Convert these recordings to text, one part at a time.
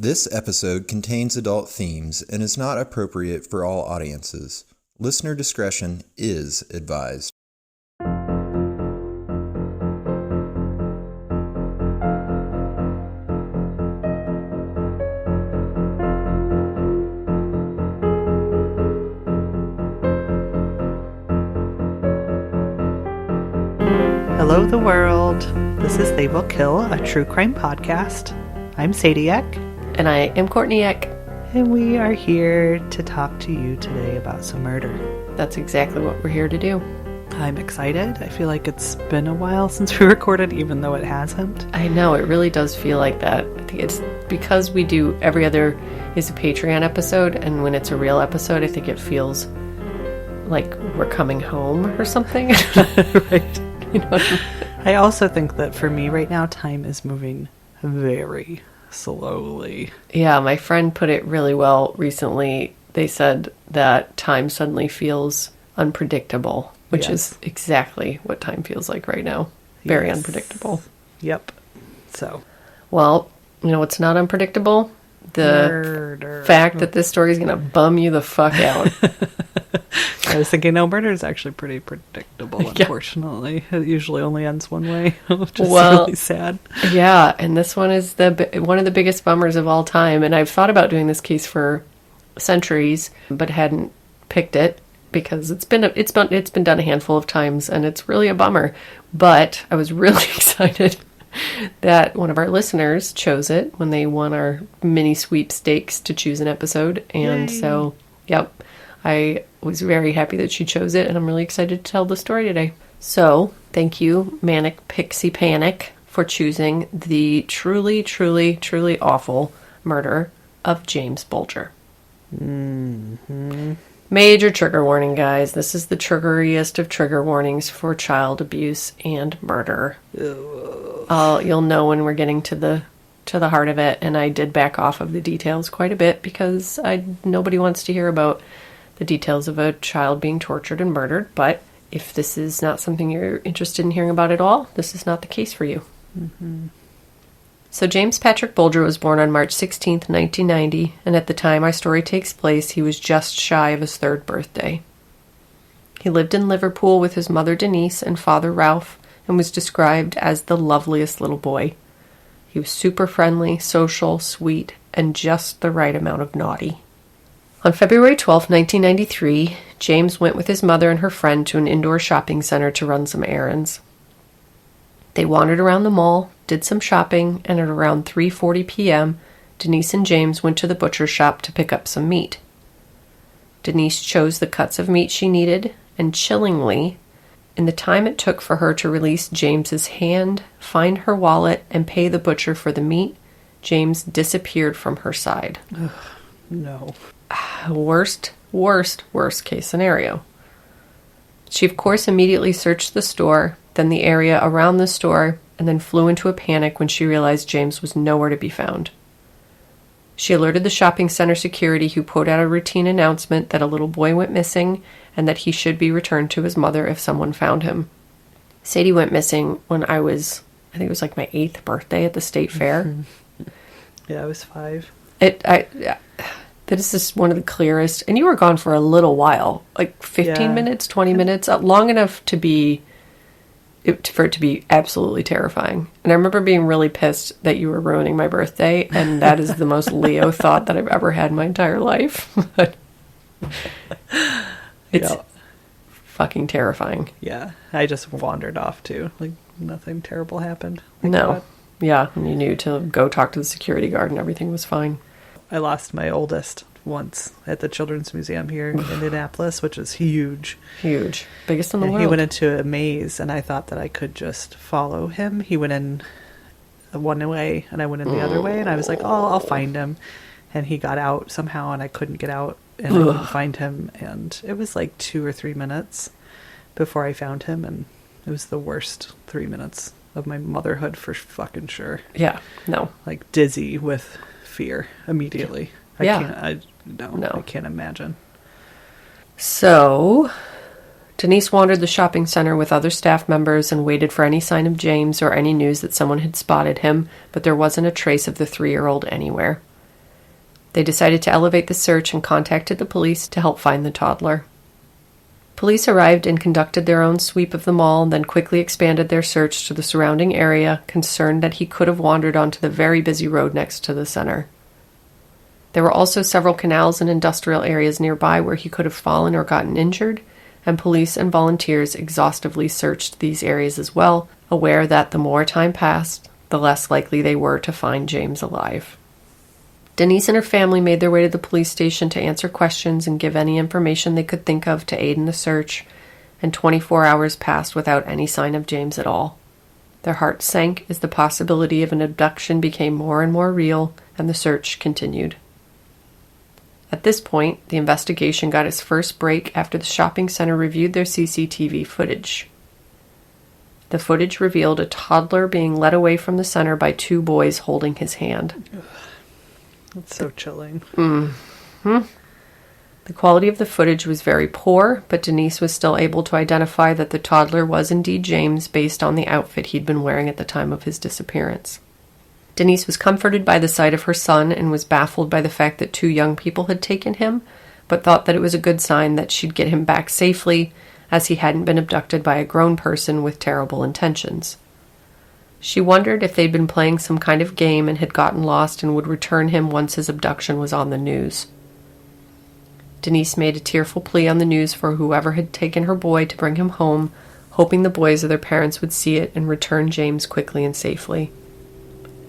This episode contains adult themes and is not appropriate for all audiences. Listener discretion is advised. Hello, the world. This is They Will Kill, a true crime podcast. I'm Sadie Eck. And I am Courtney Eck. And we are here to talk to you today about some murder. That's exactly what we're here to do. I'm excited. I feel like it's been a while since we recorded, even though it hasn't. I know, it really does feel like that. I think it's because we do every other is a Patreon episode, and when it's a real episode, I think it feels like we're coming home or something. Right. You know, I also think that for me right now, time is moving very slowly. yeah, my friend put it really well recently. They said that time suddenly feels unpredictable, which is exactly what time feels like right now. Very unpredictable. Yep. So, well, you know what's not unpredictable? The fact that this story is going to bum you the fuck out. I was thinking, no, murder is actually pretty predictable, unfortunately. It usually only ends one way, which is really sad. Yeah, and this one is one of the biggest bummers of all time. And I've thought about doing this case for centuries, but hadn't picked it because it's been done a handful of times, and it's really a bummer. But I was really excited that one of our listeners chose it when they won our mini sweepstakes to choose an episode. And so, yep, I was very happy that she chose it, and I'm really excited to tell the story today. So, thank you, Manic Pixie Panic, for choosing the truly, truly, truly awful murder of James Bulger. Mm-hmm. Major trigger warning, guys. This is the triggeriest of trigger warnings for child abuse and murder. You'll know when we're getting to the heart of it, and I did back off of the details quite a bit because nobody wants to hear about the details of a child being tortured and murdered. But if this is not something you're interested in hearing about at all, this is not the case for you. Mm-hmm. So James Patrick Bulger was born on March 16th, 1990, and at the time our story takes place, he was just shy of his 3rd birthday. He lived in Liverpool with his mother Denise and father Ralph, and was described as the loveliest little boy. He was super friendly, social, sweet, and just the right amount of naughty. On February 12, 1993, James went with his mother and her friend to an indoor shopping center to run some errands. They wandered around the mall, did some shopping, and at around 3:40 p.m., Denise and James went to the butcher's shop to pick up some meat. Denise chose the cuts of meat she needed, and chillingly, in the time it took for her to release James's hand, find her wallet, and pay the butcher for the meat, James disappeared from her side. Ugh, no. Worst case scenario. She, of course, immediately searched the store, then the area around the store, and then flew into a panic when she realized James was nowhere to be found. She alerted the shopping center security, who put out a routine announcement that a little boy went missing and that he should be returned to his mother if someone found him. Sadie went missing when I think it was like my 8th birthday at the state fair. Yeah, I was 5. This is one of the clearest, and you were gone for a little while, like 15 minutes, 20 minutes, long enough for it to be absolutely terrifying. And I remember being really pissed that you were ruining my birthday, and that is the most Leo thought that I've ever had in my entire life. It's fucking terrifying. Yeah, I just wandered off too. Like, nothing terrible happened. Like No. that. Yeah, and you knew to go talk to the security guard and everything was fine. I lost my oldest once at the Children's Museum here in Indianapolis, which is huge. Huge. Biggest in the world. He went into a maze, and I thought that I could just follow him. He went in one way, and I went in the other way, and I was like, oh, I'll find him. And he got out somehow, and I couldn't get out, and I couldn't find him. And it was like 2 or 3 minutes before I found him, and it was the worst 3 minutes of my motherhood for fucking sure. Yeah, no. Like, dizzy with fear immediately. I can't imagine. So, Denise wandered the shopping center with other staff members and waited for any sign of James or any news that someone had spotted him, but there wasn't a trace of the 3-year-old anywhere. They decided to elevate the search and contacted the police to help find the toddler. Police arrived and conducted their own sweep of the mall, then quickly expanded their search to the surrounding area, concerned that he could have wandered onto the very busy road next to the center. There were also several canals and industrial areas nearby where he could have fallen or gotten injured, and police and volunteers exhaustively searched these areas as well, aware that the more time passed, the less likely they were to find James alive. Denise and her family made their way to the police station to answer questions and give any information they could think of to aid in the search, and 24 hours passed without any sign of James at all. Their hearts sank as the possibility of an abduction became more and more real, and the search continued. At this point, the investigation got its first break after the shopping center reviewed their CCTV footage. The footage revealed a toddler being led away from the center by two boys holding his hand. That's so chilling. The quality of the footage was very poor, but Denise was still able to identify that the toddler was indeed James based on the outfit he'd been wearing at the time of his disappearance. Denise was comforted by the sight of her son and was baffled by the fact that two young people had taken him, but thought that it was a good sign that she'd get him back safely, as he hadn't been abducted by a grown person with terrible intentions. She wondered if they'd been playing some kind of game and had gotten lost and would return him once his abduction was on the news. Denise made a tearful plea on the news for whoever had taken her boy to bring him home, hoping the boys or their parents would see it and return James quickly and safely.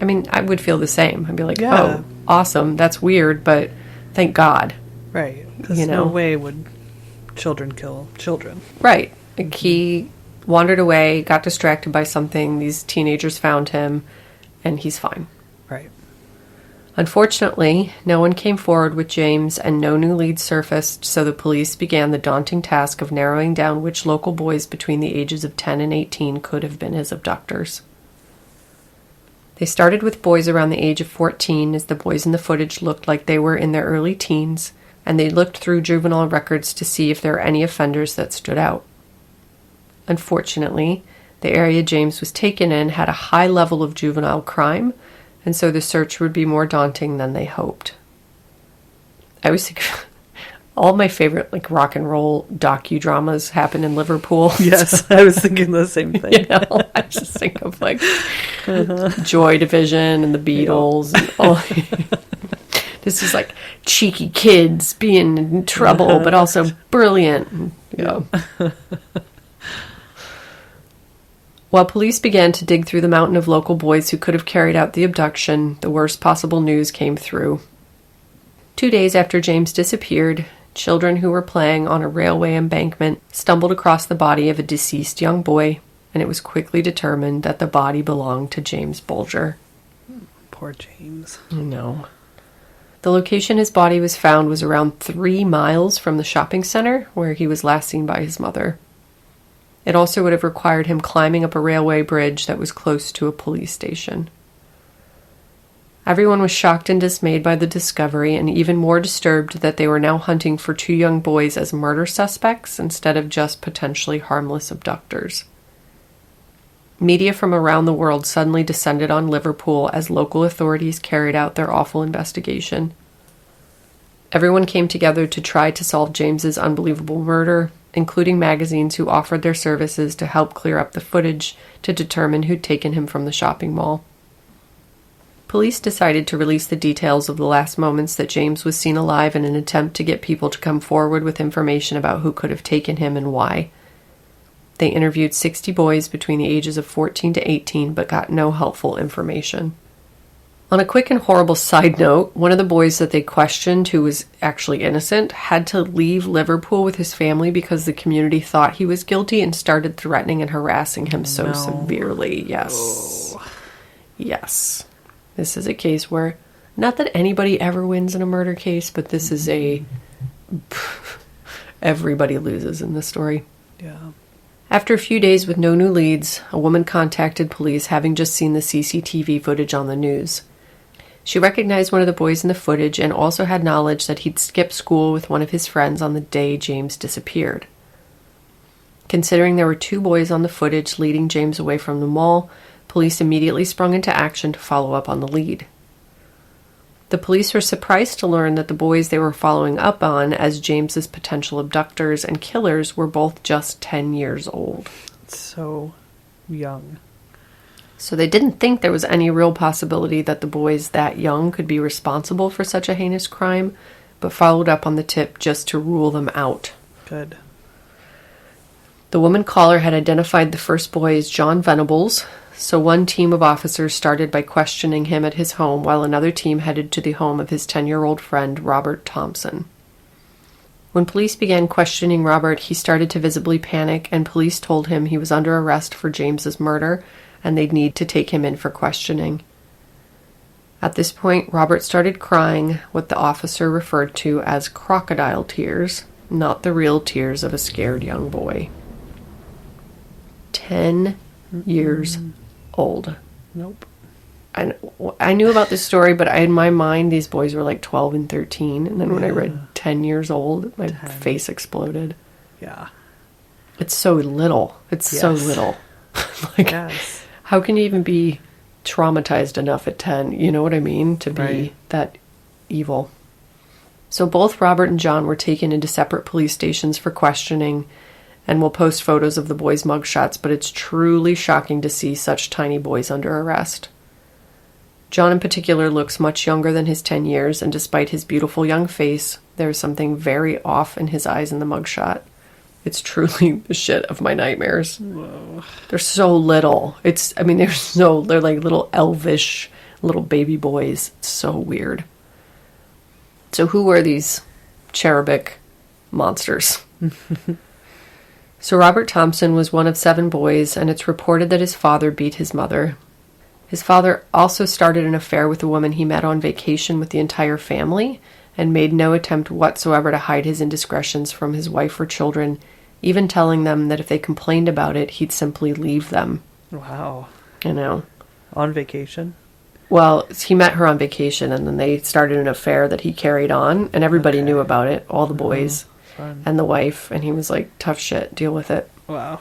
I mean, I would feel the same. I'd be like, oh, awesome, that's weird, but thank God. Right, because no way would children kill children. Right. Like, he wandered away, got distracted by something, these teenagers found him, and he's fine. Right. Unfortunately, no one came forward with James and no new leads surfaced, so the police began the daunting task of narrowing down which local boys between the ages of 10 and 18 could have been his abductors. They started with boys around the age of 14, as the boys in the footage looked like they were in their early teens, and they looked through juvenile records to see if there were any offenders that stood out. Unfortunately, the area James was taken in had a high level of juvenile crime, and so the search would be more daunting than they hoped. I always think all my favorite rock and roll docudramas happen in Liverpool. Yes, I was thinking the same thing. I just think of Joy Division and the Beatles and all. This is cheeky kids being in trouble, but also brilliant. While police began to dig through the mountain of local boys who could have carried out the abduction, the worst possible news came through. 2 days after James disappeared, children who were playing on a railway embankment stumbled across the body of a deceased young boy, and it was quickly determined that the body belonged to James Bulger. Poor James. No. The location his body was found was around 3 miles from the shopping center where he was last seen by his mother. It also would have required him climbing up a railway bridge that was close to a police station. Everyone was shocked and dismayed by the discovery, and even more disturbed that they were now hunting for 2 young boys as murder suspects instead of just potentially harmless abductors. Media from around the world suddenly descended on Liverpool as local authorities carried out their awful investigation. Everyone came together to try to solve James's unbelievable murder, including magazines who offered their services to help clear up the footage to determine who'd taken him from the shopping mall. Police decided to release the details of the last moments that James was seen alive in an attempt to get people to come forward with information about who could have taken him and why. They interviewed 60 boys between the ages of 14 to 18, but got no helpful information. On a quick and horrible side note, one of the boys that they questioned, who was actually innocent, had to leave Liverpool with his family because the community thought he was guilty and started threatening and harassing him so severely. Yes. Oh. Yes. This is a case where, not that anybody ever wins in a murder case, but this is everybody loses in this story. Yeah. After a few days with no new leads, a woman contacted police having just seen the CCTV footage on the news. She recognized one of the boys in the footage and also had knowledge that he'd skipped school with one of his friends on the day James disappeared. Considering there were 2 boys on the footage leading James away from the mall, police immediately sprung into action to follow up on the lead. The police were surprised to learn that the boys they were following up on as James's potential abductors and killers were both just 10 years old. So young. So they didn't think there was any real possibility that the boys that young could be responsible for such a heinous crime, but followed up on the tip just to rule them out. Good. The woman caller had identified the first boy as John Venables, so one team of officers started by questioning him at his home, while another team headed to the home of his 10-year-old friend, Robert Thompson. When police began questioning Robert, he started to visibly panic, and police told him he was under arrest for James's murder, and they'd need to take him in for questioning. At this point, Robert started crying, what the officer referred to as crocodile tears, not the real tears of a scared young boy. 10 years old. Nope. I knew about this story, but in my mind, these boys were like 12 and 13. And then when I read 10 years old, my face exploded. Yeah. It's so little. It's so little. Like, yes. How can you even be traumatized enough at 10? You know what I mean? To be that evil. So both Robert and John were taken into separate police stations for questioning, and we'll post photos of the boys' mugshots, but it's truly shocking to see such tiny boys under arrest. John in particular looks much younger than his 10 years, and despite his beautiful young face, there's something very off in his eyes in the mugshot. It's truly the shit of my nightmares. Whoa. They're so little. They're like little elvish little baby boys. It's so weird. So who were these cherubic monsters? So Robert Thompson was one of 7 boys, and it's reported that his father beat his mother. His father also started an affair with a woman he met on vacation with the entire family, and made no attempt whatsoever to hide his indiscretions from his wife or children, even telling them that if they complained about it, he'd simply leave them. Wow. You know? On vacation? Well, he met her on vacation, and then they started an affair that he carried on, and everybody knew about it, all the boys and the wife, and he was like, tough shit, deal with it. Wow.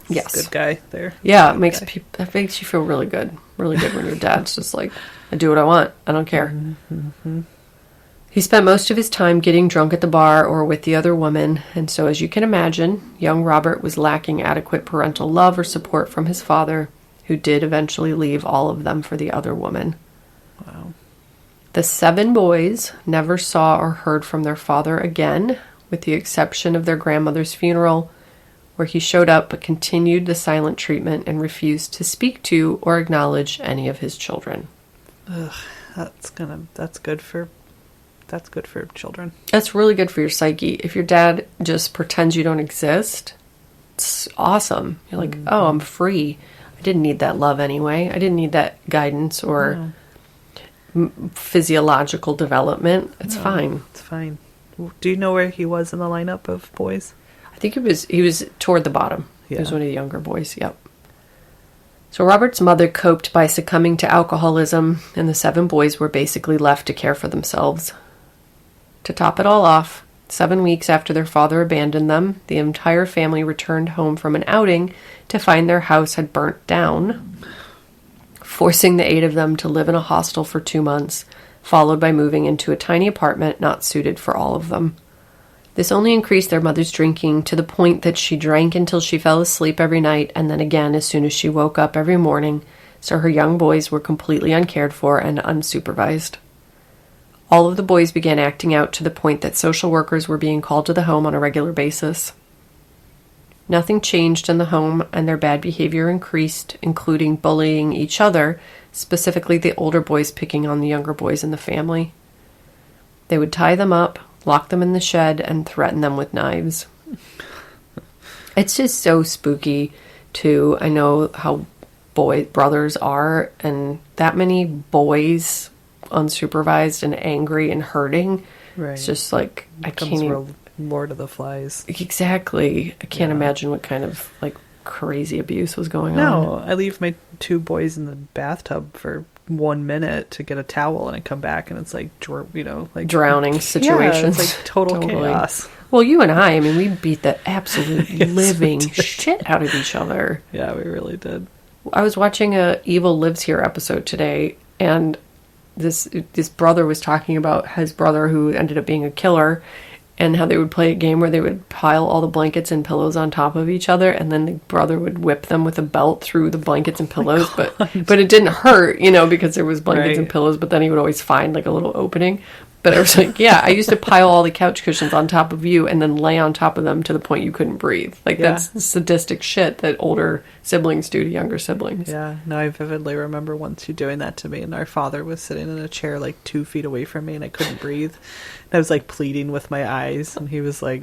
Yes. Good guy there. Yeah, that makes you feel really good. Really good when your dad's just like, I do what I want. I don't care. Mm-hmm. He spent most of his time getting drunk at the bar or with the other woman, and so as you can imagine, young Robert was lacking adequate parental love or support from his father, who did eventually leave all of them for the other woman. Wow. The 7 boys never saw or heard from their father again, with the exception of their grandmother's funeral, where he showed up but continued the silent treatment and refused to speak to or acknowledge any of his children. Ugh, that's good for children. That's really good for your psyche. If your dad just pretends you don't exist, it's awesome. You're like, oh, I'm free. I didn't need that love anyway. I didn't need that guidance or physiological development. It's fine. It's fine. Do you know where he was in the lineup of boys? I think he was toward the bottom. Yeah. He was one of the younger boys. Yep. So Robert's mother coped by succumbing to alcoholism, and the 7 boys were basically left to care for themselves. To top it all off, 7 weeks after their father abandoned them, the entire family returned home from an outing to find their house had burnt down, forcing the 8 of them to live in a hostel for 2 months, followed by moving into a tiny apartment not suited for all of them. This only increased their mother's drinking to the point that she drank until she fell asleep every night and then again as soon as she woke up every morning, so her young boys were completely uncared for and unsupervised. All of the boys began acting out to the point that social workers were being called to the home on a regular basis. Nothing changed in the home, and their bad behavior increased, including bullying each other, specifically the older boys picking on the younger boys in the family. They would tie them up, lock them in the shed, and threaten them with knives. It's just so spooky, too. I know how brothers are, and that many boys unsupervised and angry and hurting. Right. It's just like, I can't even... Lord of the Flies. Exactly. I can't imagine what kind of like crazy abuse was going on. No, I leave my 2 boys in the bathtub for 1 minute to get a towel, and I come back and it's like, like drowning situations. Yeah, it's like total chaos. Well, you and I mean, we beat the absolute living shit out of each other. Yeah, we really did. I was watching a Evil Lives Here episode today, and this brother was talking about his brother who ended up being a killer, and how they would play a game where they would pile all the blankets and pillows on top of each other, and then the brother would whip them with a belt through the blankets and pillows, but it didn't hurt, you know, because there was blankets and pillows, but then he would always find like a little opening. But I was like, yeah, I used to pile all the couch cushions on top of you and then lay on top of them to the point you couldn't breathe. Like, that's sadistic shit that older siblings do to younger siblings. Yeah, no, I vividly remember once you doing that to me, and our father was sitting in a chair like 2 feet away from me, and I couldn't breathe. And I was like pleading with my eyes, and he was like,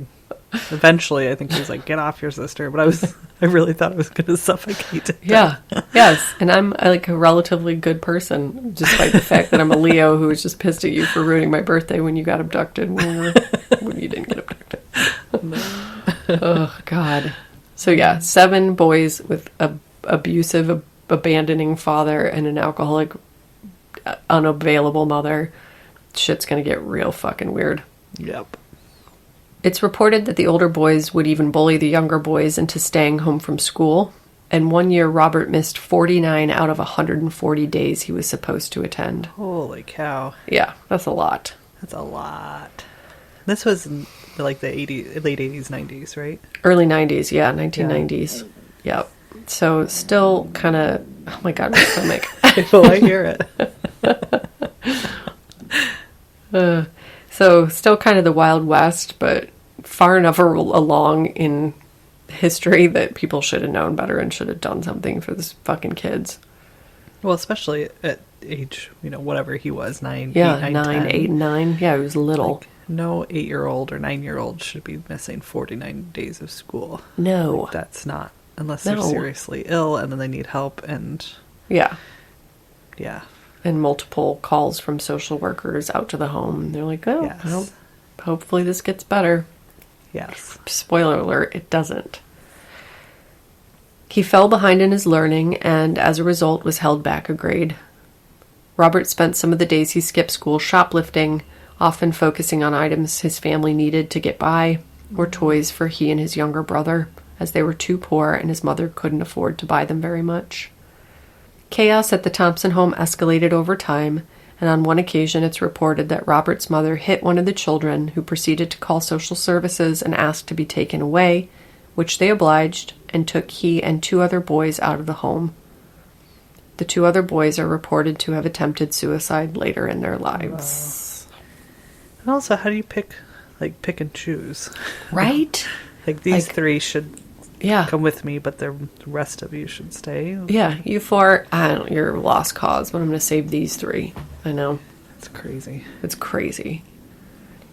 eventually, I think he was like, "Get off your sister." But I really thought I was going to suffocate. Yeah, yes. And I'm like a relatively good person, despite the fact that I'm a Leo who was just pissed at you for ruining my birthday when you got abducted when you didn't get abducted. Oh, God. So yeah, 7 boys with a abusive, abandoning father and an alcoholic, unavailable mother. Shit's going to get real fucking weird. Yep. It's reported that the older boys would even bully the younger boys into staying home from school. And one year, Robert missed 49 out of 140 days he was supposed to attend. Holy cow. Yeah, that's a lot. That's a lot. This was in like the late 80s, 90s, right? Early 90s, yeah, 1990s. Yeah. Yep. So still kind of, oh my God, my stomach. Well, I hear it. So still kind of the Wild West, but far enough along in history that people should have known better and should have done something for this fucking kids. Well, especially at age, you know, whatever he was, 9, yeah, 8, 9, 8 and 9. Yeah, he was little. Like, no 8-year-old or 9-year-old should be missing 49 days of school. No. Like, that's not, unless they're seriously ill and then they need help and... Yeah. Yeah. And multiple calls from social workers out to the home. They're like, oh, yes. well, hopefully this gets better. Yes. Spoiler alert, it doesn't. He fell behind in his learning and, as a result, was held back a grade. Robert spent some of the days he skipped school shoplifting, often focusing on items his family needed to get by, or toys for he and his younger brother, as they were too poor and his mother couldn't afford to buy them very much. Chaos at the Thompson home escalated over time, and on one occasion it's reported that Robert's mother hit one of the children, who proceeded to call social services and ask to be taken away, which they obliged, and took he and 2 other boys out of the home. The 2 other boys are reported to have attempted suicide later in their lives. Wow. And also, how do you pick and choose? Right? Like, these 3 should Yeah. come with me, but the rest of you should stay. Yeah, you 4, you're a lost cause, but I'm going to save these 3. I know. It's crazy. It's crazy.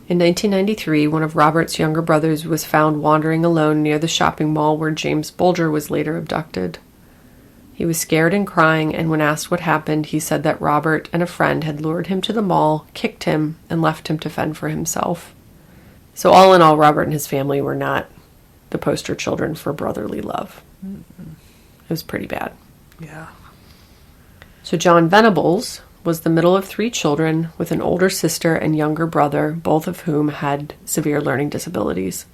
In 1993, one of Robert's younger brothers was found wandering alone near the shopping mall where James Bulger was later abducted. He was scared and crying, and when asked what happened, he said that Robert and a friend had lured him to the mall, kicked him, and left him to fend for himself. So all in all, Robert and his family were not the poster children for brotherly love. Mm-hmm. It was pretty bad. Yeah. So John Venables was the middle of 3 children with an older sister and younger brother, both of whom had severe learning disabilities.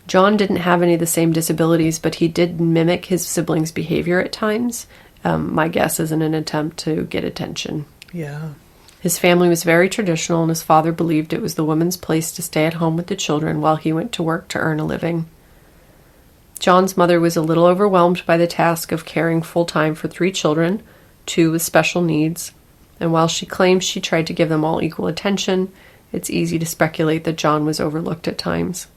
John didn't have any of the same disabilities, but he did mimic his siblings' behavior at times. My guess is in an attempt to get attention. Yeah. His family was very traditional, and his father believed it was the woman's place to stay at home with the children while he went to work to earn a living. John's mother was a little overwhelmed by the task of caring full-time for 3 children, 2 with special needs, and while she claims she tried to give them all equal attention, it's easy to speculate that John was overlooked at times.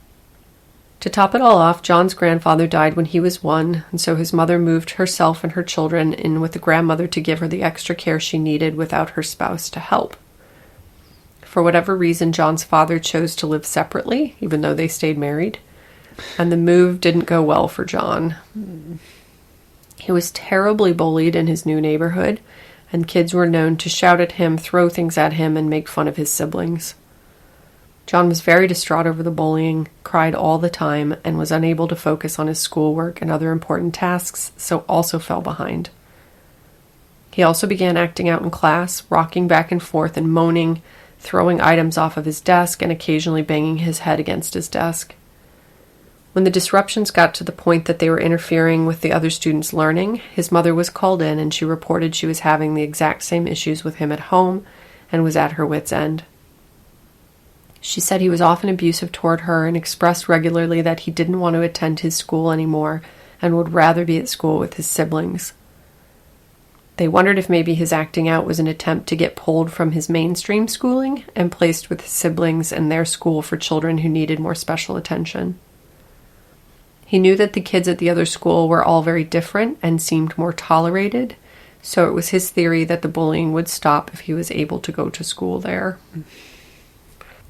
To top it all off, John's grandfather died when he was 1, and so his mother moved herself and her children in with the grandmother to give her the extra care she needed without her spouse to help. For whatever reason, John's father chose to live separately, even though they stayed married, and the move didn't go well for John. He was terribly bullied in his new neighborhood, and kids were known to shout at him, throw things at him, and make fun of his siblings. John was very distraught over the bullying, cried all the time, and was unable to focus on his schoolwork and other important tasks, so also fell behind. He also began acting out in class, rocking back and forth and moaning, throwing items off of his desk, and occasionally banging his head against his desk. When the disruptions got to the point that they were interfering with the other students' learning, his mother was called in and she reported she was having the exact same issues with him at home and was at her wit's end. She said he was often abusive toward her and expressed regularly that he didn't want to attend his school anymore and would rather be at school with his siblings. They wondered if maybe his acting out was an attempt to get pulled from his mainstream schooling and placed with his siblings in their school for children who needed more special attention. He knew that the kids at the other school were all very different and seemed more tolerated, so it was his theory that the bullying would stop if he was able to go to school there.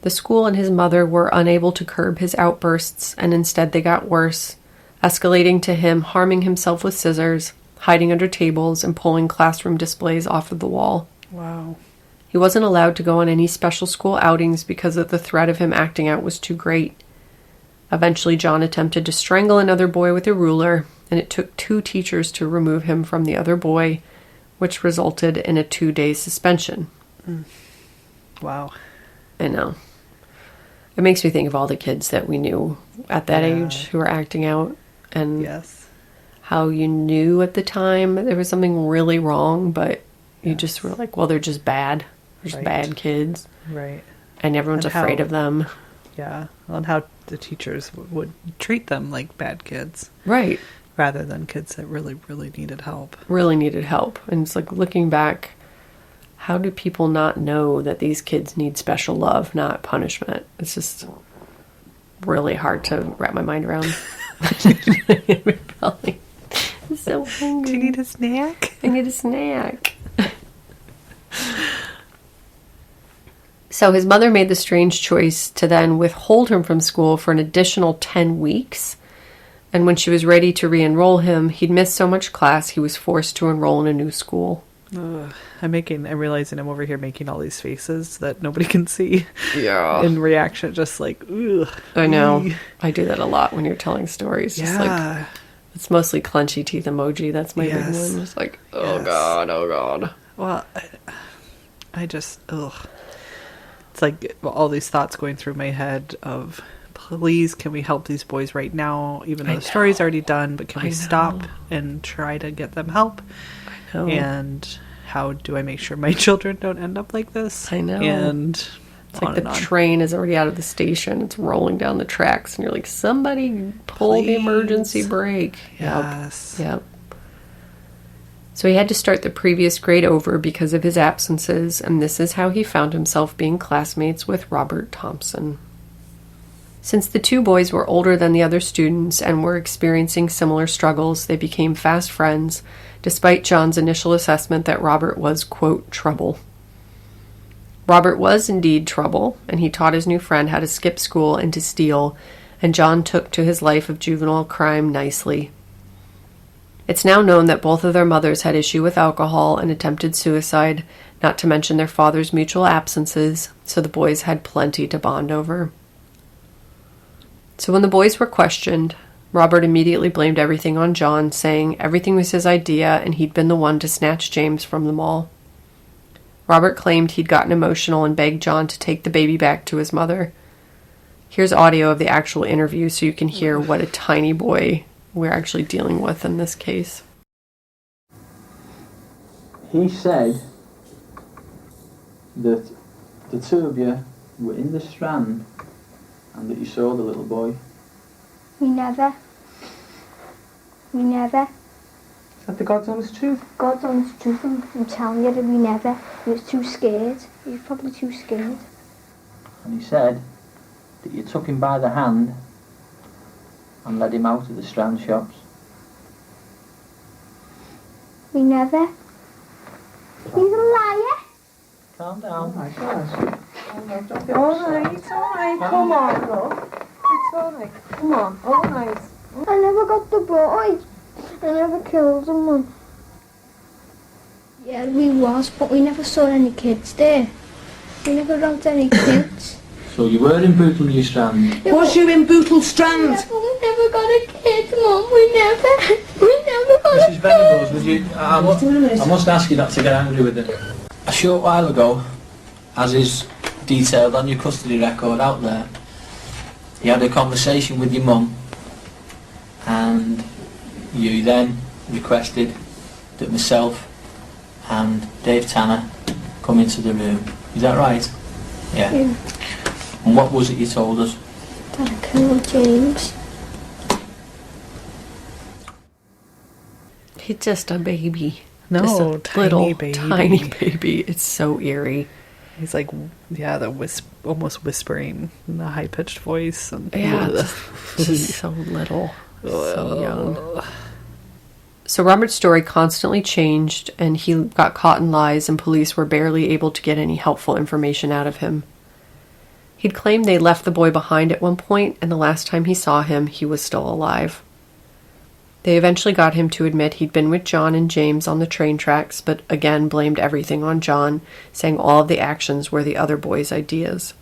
The school and his mother were unable to curb his outbursts, and instead they got worse, escalating to him harming himself with scissors, hiding under tables, and pulling classroom displays off of the wall. Wow. He wasn't allowed to go on any special school outings because of the threat of him acting out was too great. Eventually, John attempted to strangle another boy with a ruler, and it took 2 teachers to remove him from the other boy, which resulted in a 2-day suspension. Wow. I know. It makes me think of all the kids that we knew at that age who were acting out, and Yes. how you knew at the time there was something really wrong, but you just were like, well, they're just bad. They're just bad kids. Right. And everyone's And afraid how- of them. Yeah. And how the teachers would treat them like bad kids Right. rather than kids that really, really needed help. Really needed help. And it's like looking back, how do people not know that these kids need special love, not punishment? It's just really hard to wrap my mind around. Appalling. I'm so hungry. Do you need a snack? I need a snack. So his mother made the strange choice to then withhold him from school for an additional 10 weeks. And when she was ready to re-enroll him, he'd missed so much class he was forced to enroll in a new school. Ugh. I'm realizing I'm over here making all these faces that nobody can see. Yeah. In reaction, just like, ugh. I know. I do that a lot when you're telling stories. Just like, it's mostly clenchy teeth emoji. That's my big one. Just like, oh God, oh God. Well, I just, ugh. It's like all these thoughts going through my head of, please, can we help these boys right now? Even though the story's already done, but can we stop and try to get them help? I know. And how do I make sure my children don't end up like this? I know. And it's like the train is already out of the station. It's rolling down the tracks, and you're like, somebody pull the emergency brake. Yes. Yep. So he had to start the previous grade over because of his absences, and this is how he found himself being classmates with Robert Thompson. Since the 2 boys were older than the other students and were experiencing similar struggles, they became fast friends, despite John's initial assessment that Robert was, quote, trouble. Robert was indeed trouble, and he taught his new friend how to skip school and to steal, and John took to his life of juvenile crime nicely. It's now known that both of their mothers had issue with alcohol and attempted suicide, not to mention their father's mutual absences, so the boys had plenty to bond over. So when the boys were questioned, Robert immediately blamed everything on John, saying everything was his idea and he'd been the one to snatch James from them all. Robert claimed he'd gotten emotional and begged John to take the baby back to his mother. Here's audio of the actual interview so you can hear what a tiny boy we're actually dealing with in this case. He said that the 2 of you were in the Strand and that you saw the little boy. We never. Is that the God's honest truth? God's honest truth, I'm telling you that we never. He was too scared. He was probably too scared. And he said that you took him by the hand and led him out of the Strand shops. We never. He's a liar. Calm down. Oh my gosh. Alright, come on, look. It's alright, come on, alright. I never got the boy. I never killed him. Yeah, we was, but we never saw any kids there. We never got any kids. So you were in Bootle New Strand? Was you in Bootle Strand? We never got a kid, Mum. We never got Mrs. Venables, would you... I must ask you not to get angry with it. A short while ago, as is detailed on your custody record out there, you had a conversation with your mum and you then requested that myself and Dave Tanner come into the room. Is that right? Yeah. And what was it you told us? That I killed James. He's just a baby. No, just a tiny little, baby. tiny baby. It's so eerie. He's like, yeah, almost whispering in a high-pitched voice. And Yeah, just so little, so young. So Robert's story constantly changed, and he got caught in lies, and police were barely able to get any helpful information out of him. He'd claimed they left the boy behind at one point, and the last time he saw him, he was still alive. They eventually got him to admit he'd been with John and James on the train tracks, but again blamed everything on John, saying all of the actions were the other boys' ideas.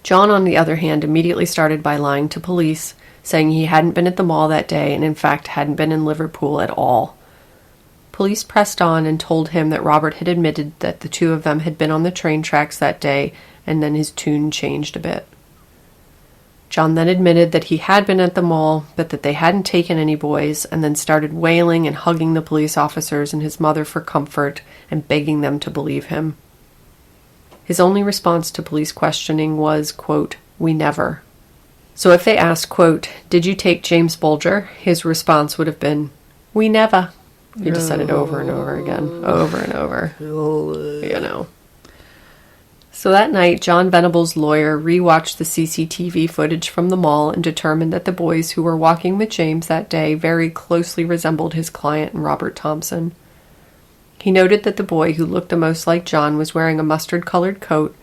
John, on the other hand, immediately started by lying to police, saying he hadn't been at the mall that day and in fact hadn't been in Liverpool at all. Police pressed on and told him that Robert had admitted that the two of them had been on the train tracks that day, and then his tune changed a bit. John then admitted that he had been at the mall, but that they hadn't taken any boys, and then started wailing and hugging the police officers and his mother for comfort and begging them to believe him. His only response to police questioning was, quote, "We never." So if they asked, quote, "Did you take James Bulger?" his response would have been, "We never." He just said it over and over again, over and over, you know. So that night, John Venable's lawyer rewatched the CCTV footage from the mall and determined that the boys who were walking with James that day very closely resembled his client, Robert Thompson. He noted that the boy who looked the most like John was wearing a mustard-colored coat,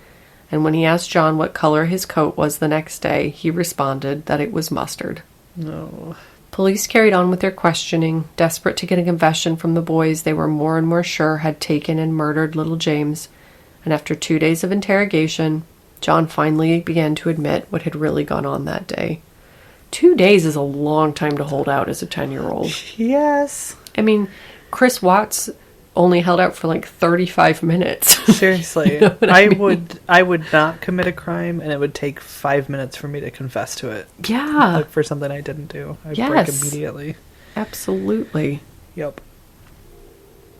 and when he asked John what color his coat was the next day, he responded that it was mustard. No. Police carried on with their questioning, desperate to get a confession from the boys they were more and more sure had taken and murdered little James. And after 2 days of interrogation, John finally began to admit what had really gone on that day. 2 days is a long time to hold out as a 10-year-old. Yes. I mean, Chris Watts only held out for like 35 minutes. Seriously. You know what I mean? I would not commit a crime, and it would take 5 minutes for me to confess to it. Yeah. Like for something I didn't do. I'd Yes. break immediately. Absolutely. Yep.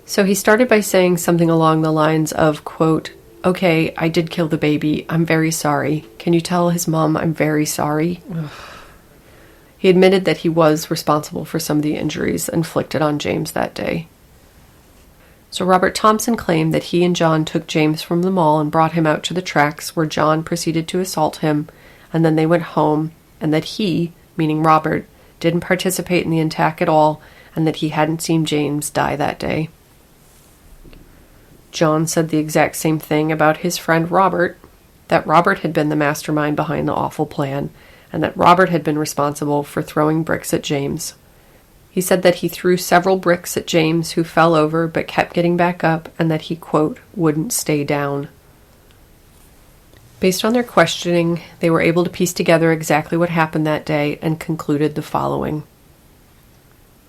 So he started by saying something along the lines of, quote, "Okay, I did kill the baby. I'm very sorry. Can you tell his mom I'm very sorry?" He admitted that he was responsible for some of the injuries inflicted on James that day. So Robert Thompson claimed that he and John took James from the mall and brought him out to the tracks, where John proceeded to assault him, and then they went home, and that he, meaning Robert, didn't participate in the attack at all, and that he hadn't seen James die that day. John said the exact same thing about his friend Robert, that Robert had been the mastermind behind the awful plan, and that Robert had been responsible for throwing bricks at James. He said that he threw several bricks at James, who fell over but kept getting back up, and that he, quote, "wouldn't stay down." Based on their questioning, they were able to piece together exactly what happened that day and concluded the following.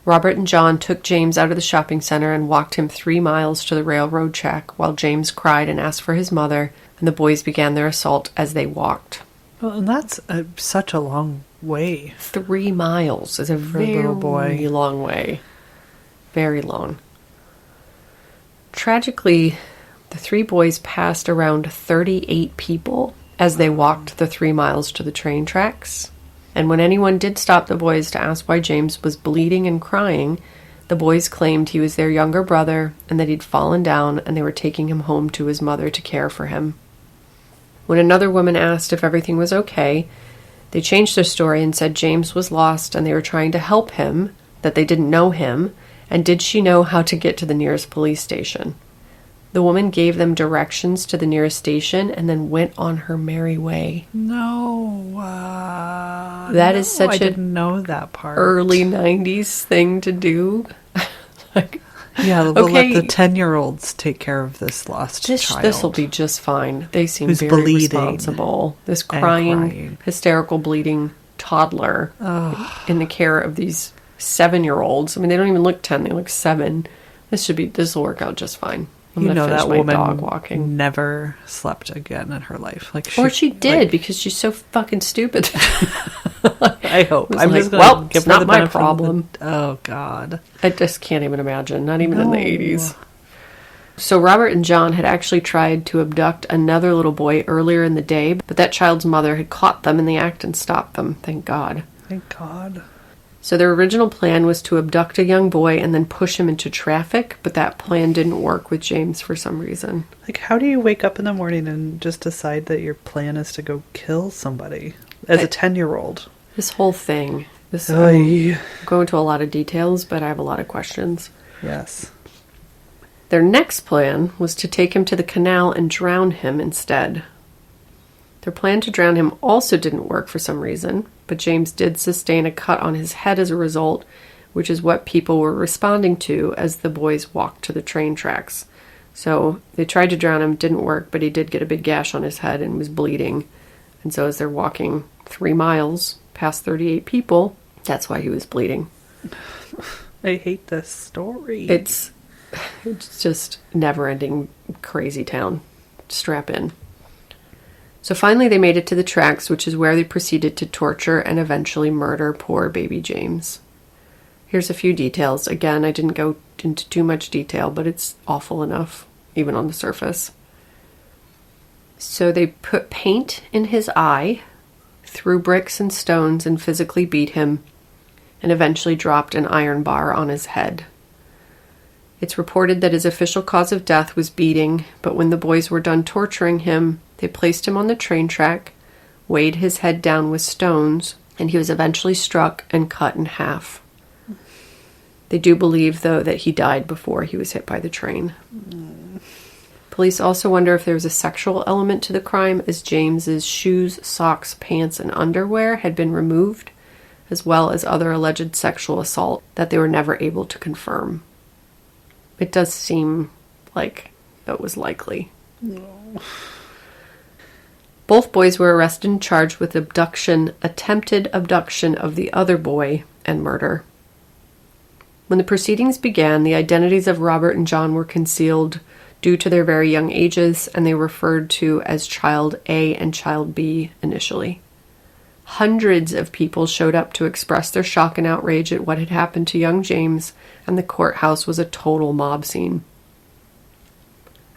Robert and John took James out of the shopping center and walked him 3 miles to the railroad track while James cried and asked for his mother, and the boys began their assault as they walked. Well, and that's such a long way. 3 miles is a very little boy. long way. Very long. Tragically, the 3 boys passed around 38 people as they walked the 3 miles to the train tracks. And when anyone did stop the boys to ask why James was bleeding and crying, the boys claimed he was their younger brother and that he'd fallen down and they were taking him home to his mother to care for him. When another woman asked if everything was okay, they changed their story and said James was lost and they were trying to help him, that they didn't know him, and did she know how to get to the nearest police station. The woman gave them directions to the nearest station and then went on her merry way. No. That is such I a didn't know that part. early 90s thing to do. Like, Yeah, we'll okay, let the 10-year-olds take care of this lost child. This will be just fine. They seem Who's very bleeding responsible. This and crying, hysterical, bleeding toddler in the care of these 7-year-olds. I mean, they don't even look 10; they look 7. This will work out just fine. I'm You gonna know finish that my woman dog walking. never slept again in her life. Like Or she did because she's so fucking stupid. I hope. was I'm like, just well, gonna give it's her not the my benefit of the- problem. Oh God. I just can't even imagine. Not even in the No. 80s. So Robert and John had actually tried to abduct another little boy earlier in the day, but that child's mother had caught them in the act and stopped them. Thank God. Thank God. So their original plan was to abduct a young boy and then push him into traffic, but that plan didn't work with James for some reason. Like, how do you wake up in the morning and just decide that your plan is to go kill somebody as a 10-year-old? This whole thing. Oy. Go into a lot of details, but I have a lot of questions. Yes. Their next plan was to take him to the canal and drown him instead. Their plan to drown him also didn't work for some reason, but James did sustain a cut on his head as a result, which is what people were responding to as the boys walked to the train tracks. So they tried to drown him, didn't work, but he did get a big gash on his head and was bleeding. And so as they're walking 3 miles past 38 people, that's why he was bleeding. I hate this story. It's just never-ending crazy town. Strap in. So finally they made it to the tracks, which is where they proceeded to torture and eventually murder poor baby James. Here's a few details. Again, I didn't go into too much detail, but it's awful enough, even on the surface. So they put paint in his eye, threw bricks and stones and physically beat him, and eventually dropped an iron bar on his head. It's reported that his official cause of death was beating, but when the boys were done torturing him, they placed him on the train track, weighed his head down with stones, and he was eventually struck and cut in half. They do believe, though, that he died before he was hit by the train. Police also wonder if there was a sexual element to the crime, as James's shoes, socks, pants, and underwear had been removed, as well as other alleged sexual assault that they were never able to confirm. It does seem like that was likely. No. Both boys were arrested and charged with abduction, attempted abduction of the other boy, and murder. When the proceedings began, the identities of Robert and John were concealed due to their very young ages, and they were referred to as Child A and Child B initially. Hundreds of people showed up to express their shock and outrage at what had happened to young James, and the courthouse was a total mob scene.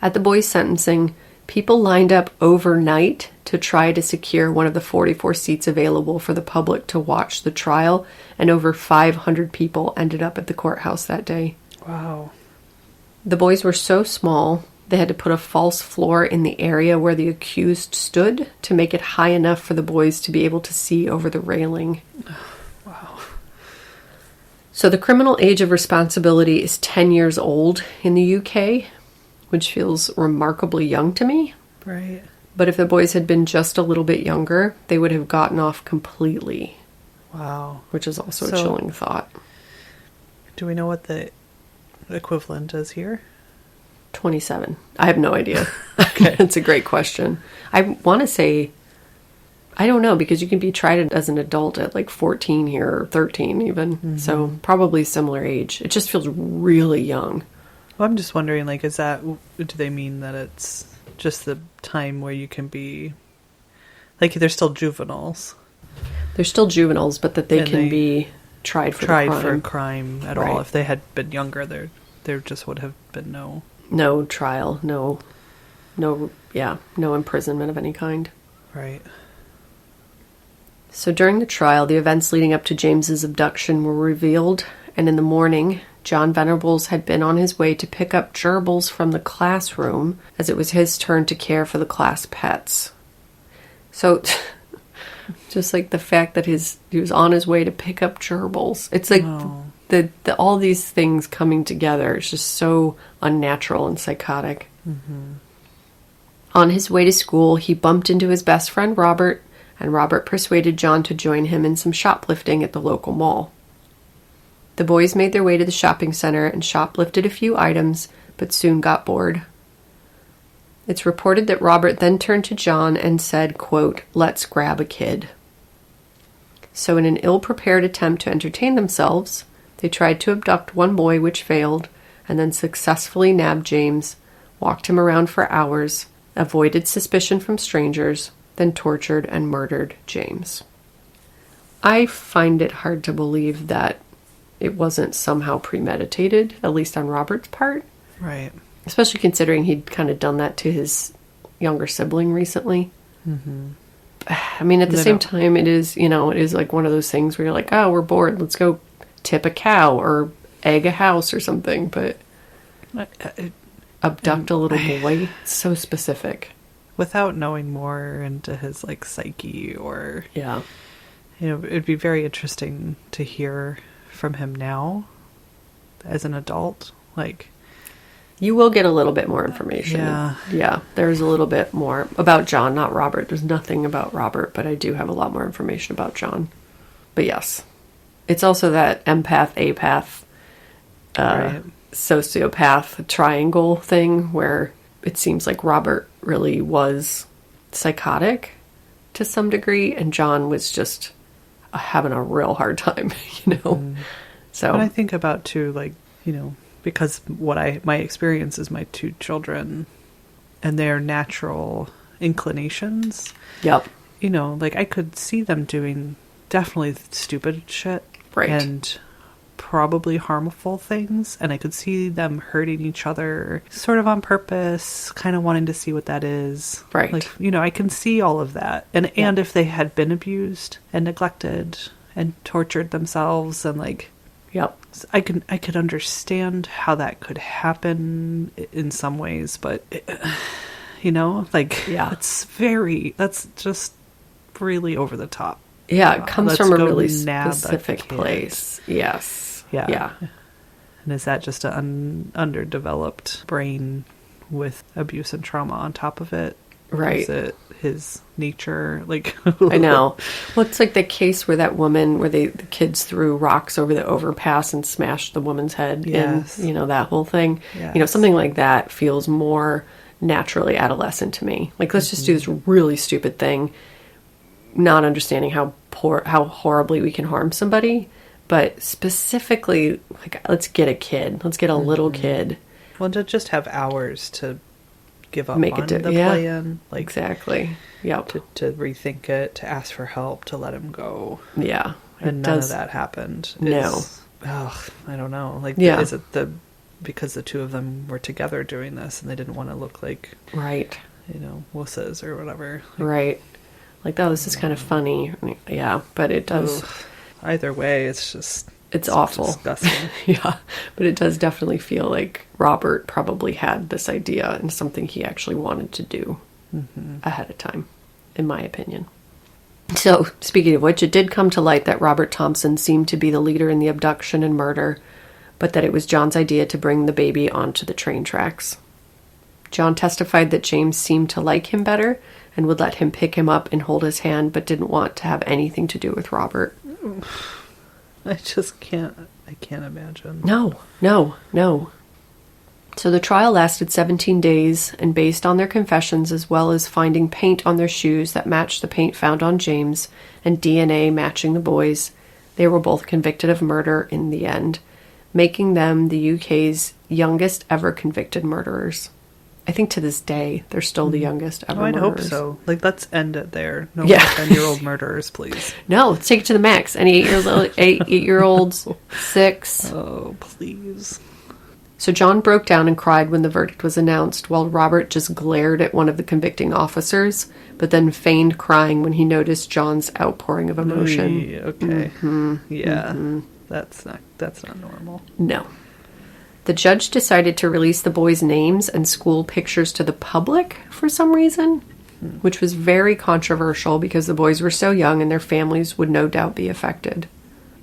At the boys' sentencing, people lined up overnight to try to secure one of the 44 seats available for the public to watch the trial, and over 500 people ended up at the courthouse that day. Wow. The boys were so small, they had to put a false floor in the area where the accused stood to make it high enough for the boys to be able to see over the railing. Wow. So the criminal age of responsibility is 10 years old in the UK, which feels remarkably young to me. Right. But if the boys had been just a little bit younger, they would have gotten off completely. Wow. Which is also a So- chilling thought. Do we know what the equivalent is here? 27. I have no idea. Okay. It's a great question. I want to say, I don't know, because you can be tried as an adult at like 14 here, or 13 even. Mm-hmm. So probably similar age. It just feels really young. Well, I'm just wondering, like, do they mean that it's just the time where you can be, like, they're still juveniles? They're still juveniles, but that they And can they be tried for a crime at all. Right. If they had been younger, there just would have been no trial, no imprisonment of any kind. right. So during the trial, the events leading up to James's abduction were revealed, and in the morning, John Venables had been on his way to pick up gerbils from the classroom, as it was his turn to care for the class pets. So, just like the fact that he was on his way to pick up gerbils. It's like the all these things coming together. It's just so unnatural and psychotic. Mm-hmm. On his way to school, he bumped into his best friend Robert, and Robert persuaded John to join him in some shoplifting at the local mall. The boys made their way to the shopping center and shoplifted a few items, but soon got bored. It's reported that Robert then turned to John and said, quote, "Let's grab a kid." So in an ill-prepared attempt to entertain themselves, they tried to abduct one boy, which failed, and then successfully nabbed James, walked him around for hours, avoided suspicion from strangers, then tortured and murdered James. I find it hard to believe that it wasn't somehow premeditated, at least on Robert's part. Right. Especially considering he'd kind of done that to his younger sibling recently. Mm-hmm. I mean, at the same time, it is, it is like one of those things where you're like, oh, we're bored. Let's go tip a cow or egg a house or something. But abduct a little boy, it's so specific. Without knowing more into his like psyche or... Yeah. It'd be very interesting to hear from him now as an adult. Like, you will get a little bit more information. Yeah, there's a little bit more about John, not Robert. There's nothing about Robert, but I do have a lot more information about John. But yes, it's also that empath, apath, sociopath triangle thing where it seems like Robert really was psychotic to some degree, and John was just having a real hard time, So when I think about too, like, because my experience is my two children and their natural inclinations. Yep. Like I could see them doing definitely stupid shit. Right. And probably harmful things. And I could see them hurting each other sort of on purpose, kind of wanting to see what that is. Right. Like, I can see all of that. And if they had been abused and neglected and tortured themselves and like, yep. I could understand how that could happen in some ways, but that's just really over the top. Yeah, it comes from a really nab specific place. Yes. Yeah. And is that just an underdeveloped brain with abuse and trauma on top of it? Right. Is it his nature? Like, I know. Well, it's like the case where that woman, where the kids threw rocks over the overpass and smashed the woman's head. Yes. And, that whole thing. Yes. Something like that feels more naturally adolescent to me. Like, let's just do this really stupid thing, not understanding how horribly we can harm somebody, but specifically, like, let's get a kid. Let's get a little kid. Well, to just have hours to give up Make on it the plan. Like, exactly. Yep. To rethink it, to ask for help, to let him go. Yeah. And none of that happened. No. I don't know. Like, is it because the two of them were together doing this and they didn't want to look like, right, wusses or whatever. Like, right. Like, oh, this is kind of funny. Yeah, but it does. Either way, it's awful. Disgusting. Yeah, but it does definitely feel like Robert probably had this idea and something he actually wanted to do ahead of time, in my opinion. So, speaking of which, it did come to light that Robert Thompson seemed to be the leader in the abduction and murder, but that it was John's idea to bring the baby onto the train tracks. John testified that James seemed to like him better and would let him pick him up and hold his hand, but didn't want to have anything to do with Robert. I just can't imagine. No. So the trial lasted 17 days, and based on their confessions, as well as finding paint on their shoes that matched the paint found on James, and DNA matching the boys, they were both convicted of murder in the end, making them the UK's youngest ever convicted murderers. I think to this day, they're still the youngest ever I'd murderers. hope so. Like, let's end it there. No more 10-year-old murderers, please. No, let's take it to the max. Any 8-year-olds, 6. Oh, please. So John broke down and cried when the verdict was announced, while Robert just glared at one of the convicting officers, but then feigned crying when he noticed John's outpouring of emotion. Okay. Yeah. That's not normal. No. The judge decided to release the boys' names and school pictures to the public for some reason, which was very controversial because the boys were so young and their families would no doubt be affected.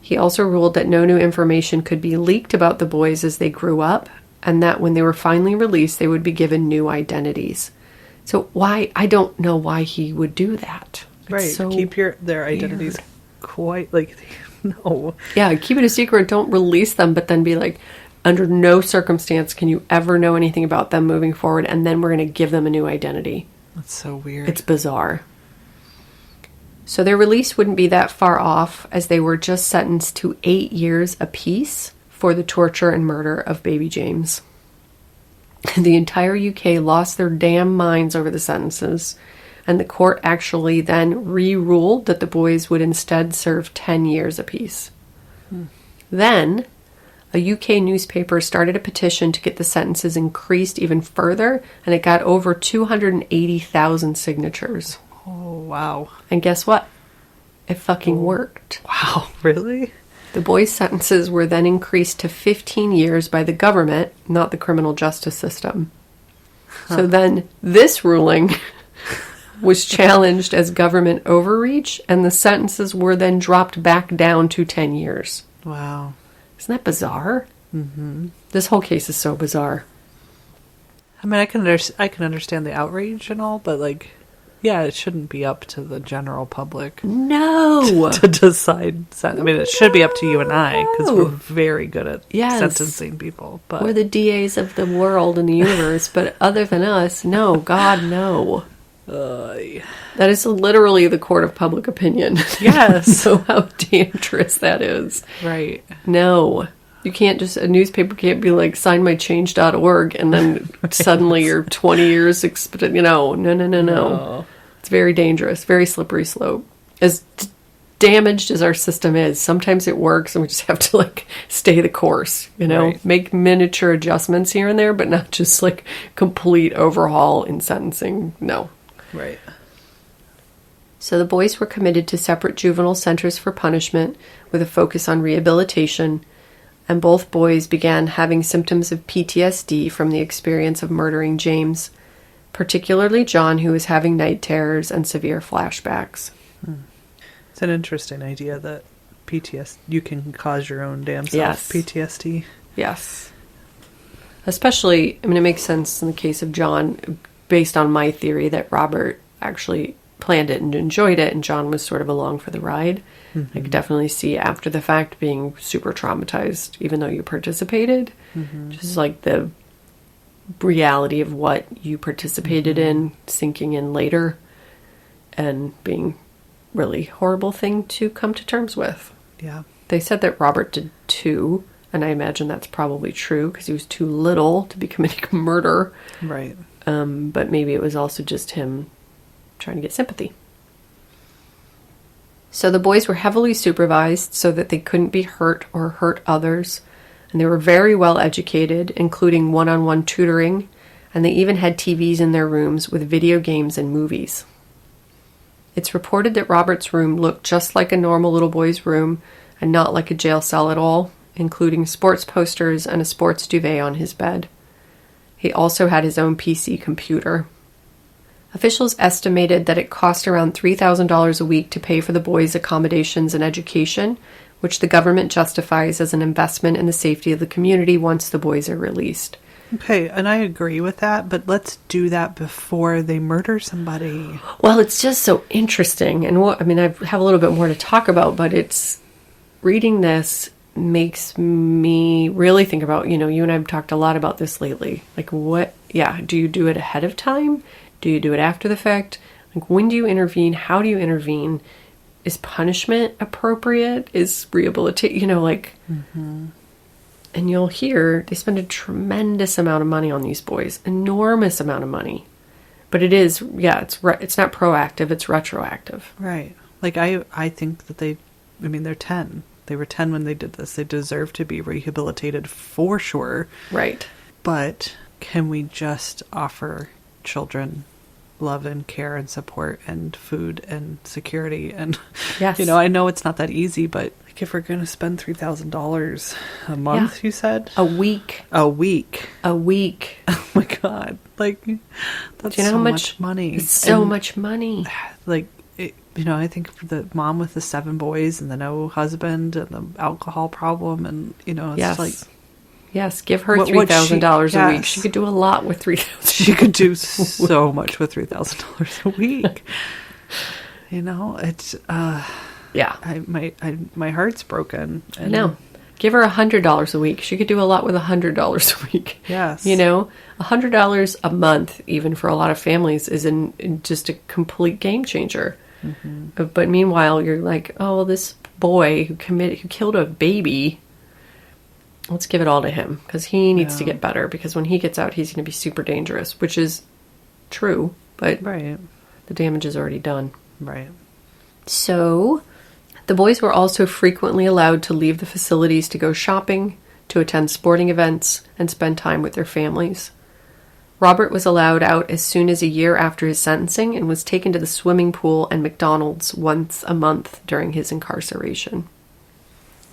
He also ruled that no new information could be leaked about the boys as they grew up, and that when they were finally released, they would be given new identities. So I don't know why he would do that. Right. So keep their identities quite, like, no. Yeah, keep it a secret. Don't release them, but then be like, under no circumstance can you ever know anything about them moving forward, and then we're going to give them a new identity. That's so weird. It's bizarre. So their release wouldn't be that far off, as they were just sentenced to 8 years apiece for the torture and murder of baby James. The entire UK lost their damn minds over the sentences, and the court actually then re-ruled that the boys would instead serve 10 years apiece. Then, a UK newspaper started a petition to get the sentences increased even further, and it got over 280,000 signatures. Oh, wow. And guess what? It fucking worked. Wow, really? The boys' sentences were then increased to 15 years by the government, not the criminal justice system. So then this ruling was challenged as government overreach, and the sentences were then dropped back down to 10 years. Wow. Isn't that bizarre? Mm-hmm. This whole case is so bizarre. I mean, I can understand the outrage and all, but like, yeah, it shouldn't be up to the general public No! to decide. I mean, it should be up to you and I, because we're very good at Yes. sentencing people. But We're the DAs of the world and the universe, but other than us, no. God, no. That is literally the court of public opinion. Yes. So how dangerous that is. Right. No. You can't just, a newspaper can't be like, signmychange.org, and then suddenly you're 20 years, No. It's very dangerous, very slippery slope. As damaged as our system is, sometimes it works and we just have to like stay the course, Right. Make miniature adjustments here and there, but not just like complete overhaul in sentencing. No. Right. So the boys were committed to separate juvenile centers for punishment with a focus on rehabilitation, and both boys began having symptoms of PTSD from the experience of murdering James, particularly John, who was having night terrors and severe flashbacks. It's an interesting idea that PTSD, you can cause your own damn self Yes. PTSD. Yes. Especially, I mean, it makes sense in the case of John, based on my theory that Robert actually planned it and enjoyed it, and John was sort of along for the ride. I could definitely see after the fact being super traumatized, even though you participated. Just like the reality of what you participated in sinking in later and being really horrible thing to come to terms with. Yeah. They said that Robert did too, and I imagine that's probably true because he was too little to be committing murder. Right. But maybe it was also just him trying to get sympathy. So the boys were heavily supervised so that they couldn't be hurt or hurt others, and they were very well educated, including one-on-one tutoring, and they even had TVs in their rooms with video games and movies. It's reported that Robert's room looked just like a normal little boy's room and not like a jail cell at all, including sports posters and a sports duvet on his bed. He also had his own PC computer. Officials estimated that it cost around $3,000 a week to pay for the boys' accommodations and education, which the government justifies as an investment in the safety of the community once the boys are released. Okay, and I agree with that, but let's do that before they murder somebody. Well, it's just so interesting, and I have a little bit more to talk about, but it's reading this makes me really think about, you and I have talked a lot about this lately. Like, do you do it ahead of time? Do you do it after the fact? Like, when do you intervene? How do you intervene? Is punishment appropriate? Is rehabilitation, And you'll hear they spend a tremendous amount of money on these boys. Enormous amount of money. But it is, it's not proactive, it's retroactive. Right. Like, I think that they're 10. They were 10 when they did this. They deserve to be rehabilitated for sure. Right. But can we just offer children love and care and support and food and security? And, Yes. I know it's not that easy, but like, if we're going to spend $3,000 a month, you said? A week. A week. Oh my God. Like, that's Do you know so how much money. It's so much money. Like, I think the mom with the 7 boys and the no husband and the alcohol problem and, it's Yes. like... Yes, give her What $3,000 a week. yes. She could do a lot with $3,000. She could do so much with $3,000 a week. It's Yeah. my heart's broken. I know. Give her $100 a week. She could do a lot with $100 a week. Yes. $100 a month, even for a lot of families, is just a complete game changer. Mm-hmm. But meanwhile, you're like, oh, well, this boy who killed a baby, let's give it all to him because he needs to get better, because when he gets out, he's going to be super dangerous, which is true, but Right. the damage is already done. Right. So, the boys were also frequently allowed to leave the facilities to go shopping, to attend sporting events, and spend time with their families. Robert was allowed out as soon as a year after his sentencing and was taken to the swimming pool and McDonald's once a month during his incarceration.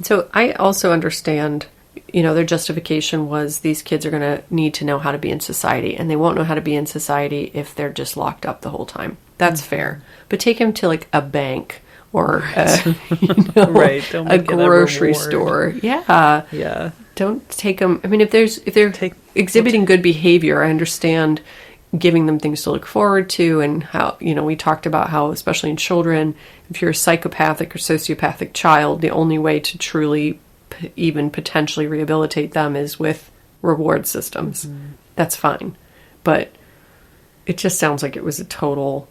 So I also understand, their justification was these kids are going to need to know how to be in society, and they won't know how to be in society if they're just locked up the whole time. That's fair. But take them to like a bank or Right. Don't a make it a grocery reward. store. Yeah. Yeah. Don't take them. I mean, if they're exhibiting good behavior, I understand giving them things to look forward to, and how, we talked about how, especially in children, if you're a psychopathic or sociopathic child, the only way to truly even potentially rehabilitate them is with reward systems. Mm-hmm. That's fine. But it just sounds like it was a total...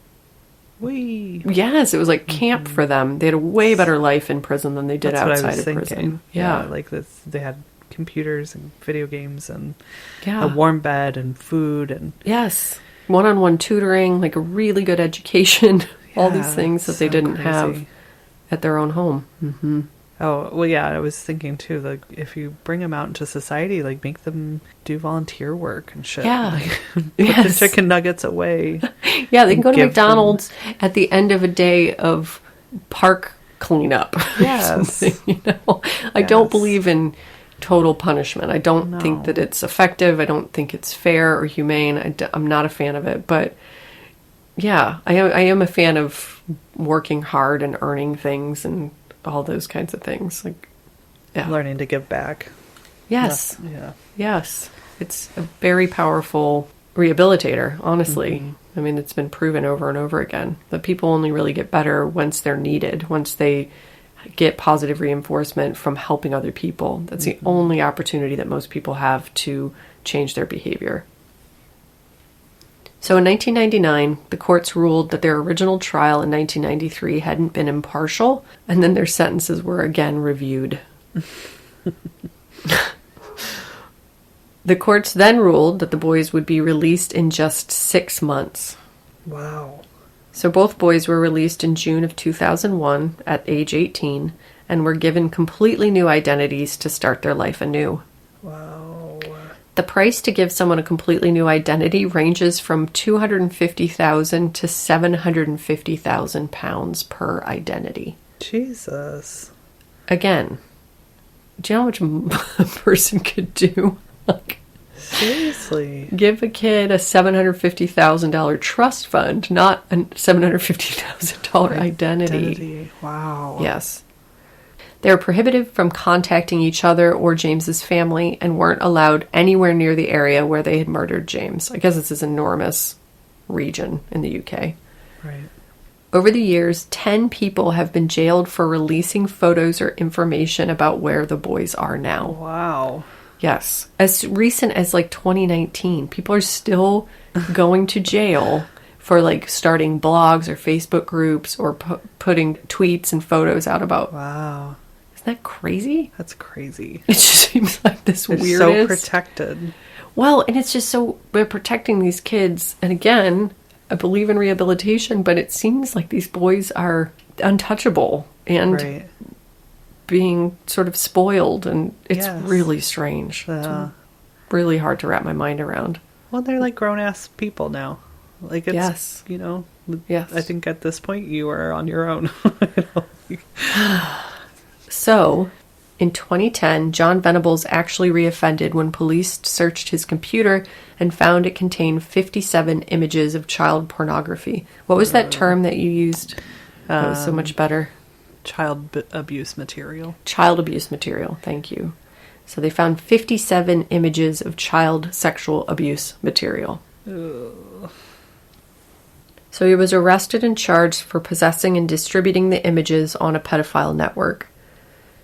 Yes, it was like camp for them. They had a way better life in prison than they did outside of prison. Yeah, like this, they had computers and video games and Yeah. a warm bed and food and Yes. One-on-one tutoring, like a really good education, all these things that they so didn't crazy. have at their own home. Mm-hmm. Oh, well, yeah, I was thinking too, like, if you bring them out into society, like, make them do volunteer work and shit. Yeah. Like, put the Yes. chicken nuggets away. Yeah, they can go to Give McDonald's at the end of a day of park cleanup. or Yes. something, I don't Yes. believe in total punishment. I don't think No. that it's effective. I don't think it's fair or humane. I'm not a fan of it. But yeah, I am a fan of working hard and earning things and all those kinds of things. Like, yeah. Learning to give back. Yes. Yeah. Yes. It's a very powerful rehabilitator, honestly. I mean, it's been proven over and over again that people only really get better once they're needed, once they get positive reinforcement from helping other people. That's the only opportunity that most people have to change their behavior. So in 1999, the courts ruled that their original trial in 1993 hadn't been impartial, and then their sentences were again reviewed. The courts then ruled that the boys would be released in just 6 months. Wow. So both boys were released in June of 2001 at age 18 and were given completely new identities to start their life anew. Wow. The price to give someone a completely new identity ranges from $250,000 to £750,000 per identity. Jesus. Again, do you know how much a person could do? Like, Seriously. give a kid a $750,000 trust fund, not a $750,000 identity. Wow. Yes. They were prohibited from contacting each other or James's family and weren't allowed anywhere near the area where they had murdered James. I guess it's this enormous region in the UK. Right. Over the years, 10 people have been jailed for releasing photos or information about where the boys are now. Wow. Yes. As recent as like 2019, people are still going to jail for like starting blogs or Facebook groups or putting tweets and photos out about. Wow. Isn't that crazy? That's crazy. It just seems like this They're weirdest. so protected. Well, and it's just so, we're protecting these kids. And again, I believe in rehabilitation, but it seems like these boys are untouchable and Right. being sort of spoiled. And it's Yes. really strange. It's really hard to wrap my mind around. Well, they're like grown-ass people now. Like, it's, Yes. Yes. I think at this point you are on your own. So, in 2010, John Venables actually reoffended when police searched his computer and found it contained 57 images of child pornography. What was that term that you used? That was so much better. Child abuse material. Child abuse material. Thank you. So they found 57 images of child sexual abuse material. Ugh. So he was arrested and charged for possessing and distributing the images on a pedophile network.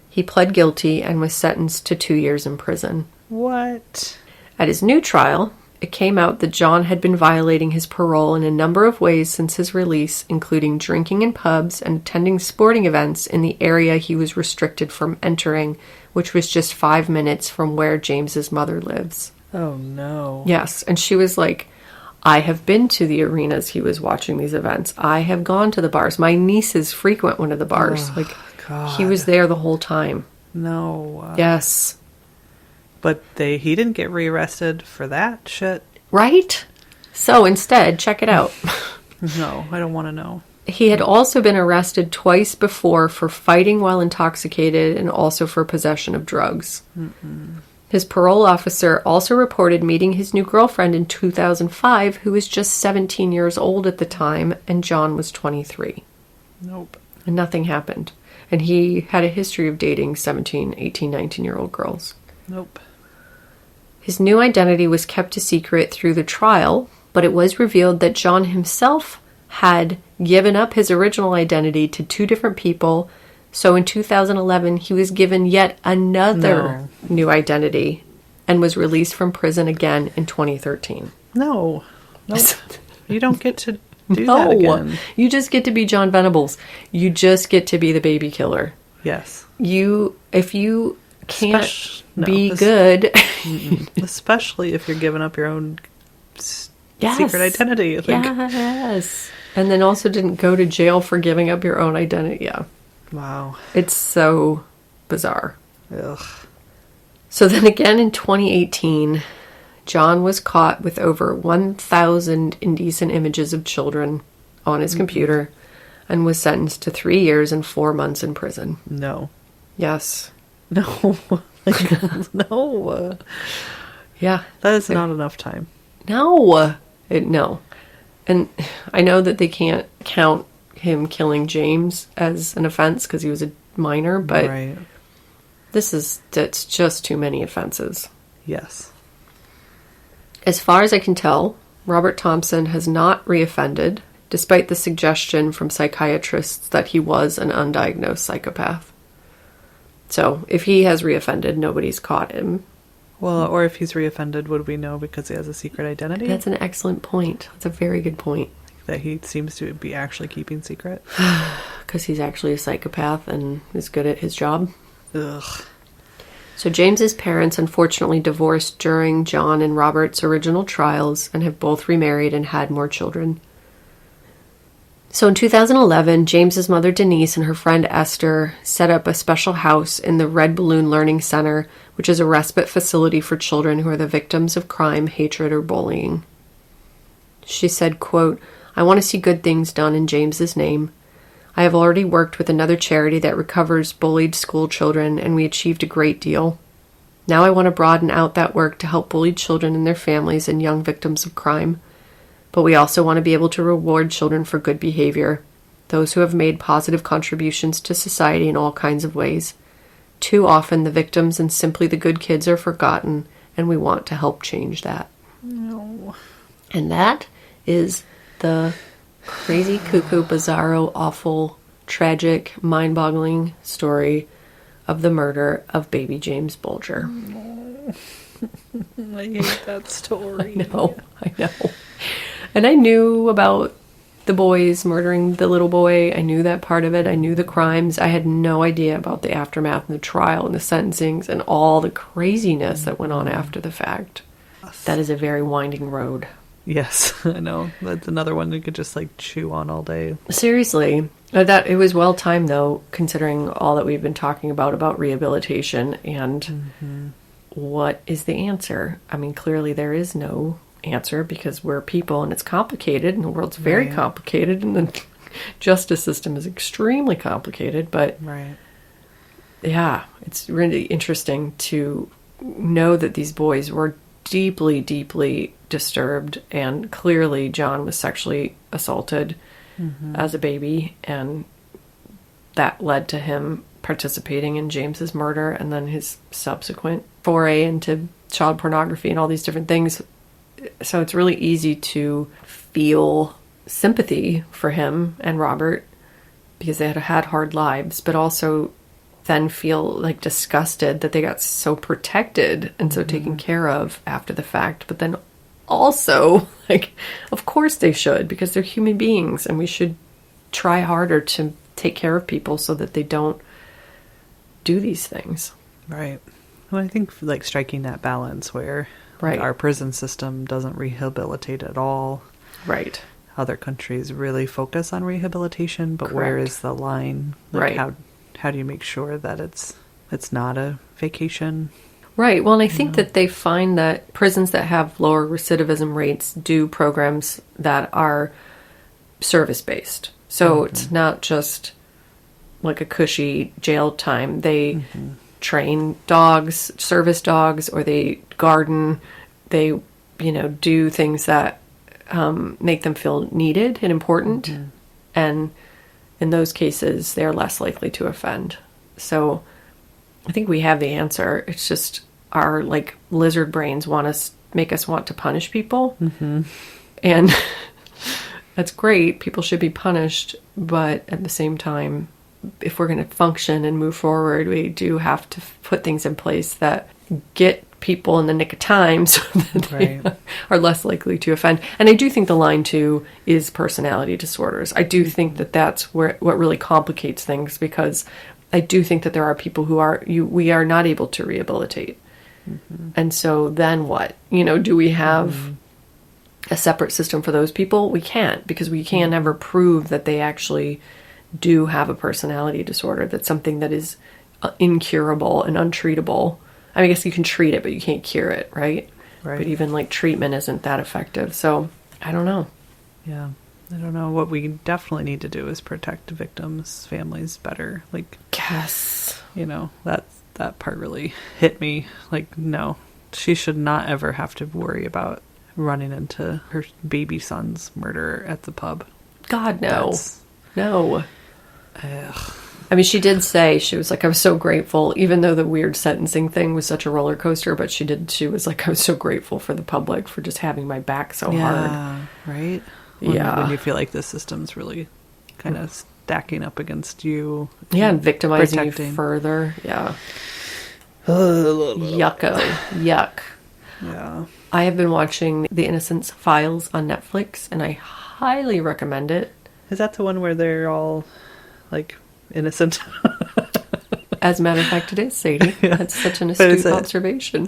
He pled guilty and was sentenced to 2 years in prison. What? At his new trial, it came out that John had been violating his parole in a number of ways since his release, including drinking in pubs and attending sporting events in the area he was restricted from entering, which was just 5 minutes from where James's mother lives. Oh, no. Yes, and she was like, I have been to the arenas he was watching these events. I have gone to the bars. My nieces frequent one of the bars. God. He was there the whole time. No. Yes. But he didn't get rearrested for that shit. Right? So instead, check it out. No, I don't want to know. He had also been arrested twice before for fighting while intoxicated and also for possession of drugs. Mm-mm. His parole officer also reported meeting his new girlfriend in 2005, who was just 17 years old at the time, and John was 23. Nope. And nothing happened. And he had a history of dating 17, 18, 19-year-old girls. Nope. His new identity was kept a secret through the trial, but it was revealed that John himself had given up his original identity to 2 different people. So in 2011, he was given yet another new identity and was released from prison again in 2013. No. Nope. You don't get to do that again. You just get to be John Venables. You just get to be the baby killer. Yes. If you can't be good. Especially if you're giving up your own secret identity. Yes. And then also didn't go to jail for giving up your own identity. Yeah. Wow. It's so bizarre. Ugh. So then again in 2018, John was caught with over 1,000 indecent images of children on his computer and was sentenced to 3 years and 4 months in prison. No. Yes. No. No. Yeah. That is not enough time. No. No. And I know that they can't count him killing James as an offense because he was a minor, but right. It's just too many offenses. Yes. As far as I can tell, Robert Thompson has not reoffended, despite the suggestion from psychiatrists that he was an undiagnosed psychopath. So, if he has reoffended, nobody's caught him. Well, or if he's reoffended, would we know because he has a secret identity? That's an excellent point. That's a very good point. That he seems to be actually keeping secret? Because he's actually a psychopath and is good at his job. Ugh. So James's parents unfortunately divorced during John and Robert's original trials and have both remarried and had more children. So in 2011, James's mother Denise and her friend Esther set up a special house in the Red Balloon Learning Center, which is a respite facility for children who are the victims of crime, hatred, or bullying. She said, quote, I want to see good things done in James's name. I have already worked with another charity that recovers bullied school children, and we achieved a great deal. Now I want to broaden out that work to help bullied children and their families and young victims of crime. But we also want to be able to reward children for good behavior, those who have made positive contributions to society in all kinds of ways. Too often the victims and simply the good kids are forgotten, and we want to help change that. No. And that is the crazy, cuckoo, bizarro, awful, tragic, mind-boggling story of the murder of baby James Bulger. I hate that story. I know. And I knew about the boys murdering the little boy. I knew that part of it. I knew the crimes. I had no idea about the aftermath and the trial and the sentencings and all the craziness that went on after the fact. That is a very winding road. Yes, I know. That's another one you could just chew on all day. Seriously. That it was well timed though, considering all that we've been talking about rehabilitation and what is the answer. I mean, clearly there is no answer because we're people and it's complicated and the world's very complicated and the justice system is extremely complicated, but yeah, it's really interesting to know that these boys were deeply, deeply disturbed, and clearly John was sexually assaulted as a baby, and that led to him participating in James's murder and then his subsequent foray into child pornography and all these different things. So it's really easy to feel sympathy for him and Robert because they had hard lives, but also then feel disgusted that they got so protected and so taken care of after the fact, but then also, like, of course they should, because they're human beings, and we should try harder to take care of people so that they don't do these things. Right. Well, I think like striking that balance where Right. our prison system doesn't rehabilitate at all. Right. Other countries really focus on rehabilitation, but where Correct. is the line? Like Right. how do you make sure that it's not a vacation? Right. Well, and I think that they find that prisons that have lower recidivism rates do programs that are service-based. So it's not just like a cushy jail time. They train dogs, service dogs, or they garden. They, do things that make them feel needed and important. And in those cases, they're less likely to offend. So I think we have the answer. It's just our like lizard brains make us want to punish people. And that's great. People should be punished. But at the same time, if we're going to function and move forward, we do have to put things in place that get people in the nick of time so that they are less likely to offend. And I do think the line too is personality disorders. I do think that that's what really complicates things, because I do think that there are people who we are not able to rehabilitate. And so then what? Do we have a separate system for those people? We can't, because we can never prove that they actually do have a personality disorder. That's something that is incurable and untreatable. I mean, I guess you can treat it, but you can't cure it, right? Right. But even like treatment isn't that effective. So I don't know. Yeah. I don't know. What we definitely need to do is protect victims' families better. Like, Yes. that part really hit me. Like, no, she should not ever have to worry about running into her baby son's murderer at the pub. God, no. That's- No. Ugh. I mean, she did say, she was like, I was so grateful, even though the weird sentencing thing was such a roller coaster, but she was like, I was so grateful for the public for just having my back so hard. Right? When you feel like the system's really kind of stacking up against you. Yeah, and victimizing protecting. you further. Yeah. Yucko. Yuck. Yeah. I have been watching The Innocence Files on Netflix, and I highly recommend it. Is that the one where they're all, like, innocent? As a matter of fact, it is, Sadie. That's such an But is astute it- observation.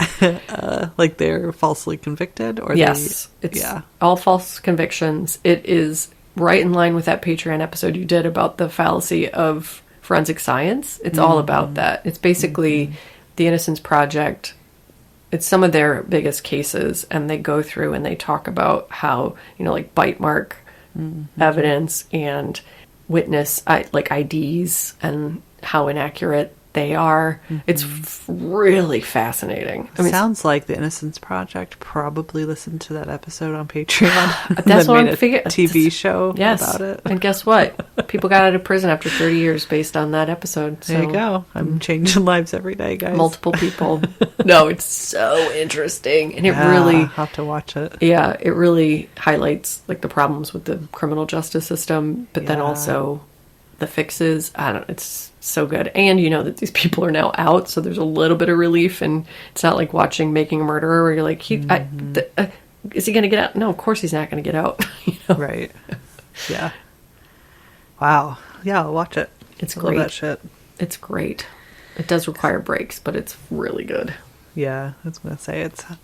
Like they're falsely convicted? Or Yes. It's all false convictions. It is right in line with that Patreon episode you did about the fallacy of forensic science. It's all about that. It's basically the Innocence Project. It's some of their biggest cases, and they go through and they talk about how, like bite mark evidence and witness like IDs and how inaccurate they are. It's really fascinating. I mean, Sounds like the Innocence Project probably listened to that episode on Patreon. And That's then what made I'm a figuring. TV show Yes. about it. And guess what? People got out of prison after 30 years based on that episode. So There you go. I'm changing lives every day, guys. multiple people. No, it's so interesting. And it Yeah, really, I'll have to watch it. yeah, it really highlights like the problems with the criminal justice system, but then Yeah. also the fixes. I don't know. It's so good. And you know that these people are now out, so there's a little bit of relief, and it's not like watching Making a Murderer where you're like, is he going to get out? No, of course he's not going to get out. Right. Yeah. Wow. Yeah, I'll watch it. It's I love great. that shit. It's great. It does require breaks, but it's really good. Yeah, I was gonna say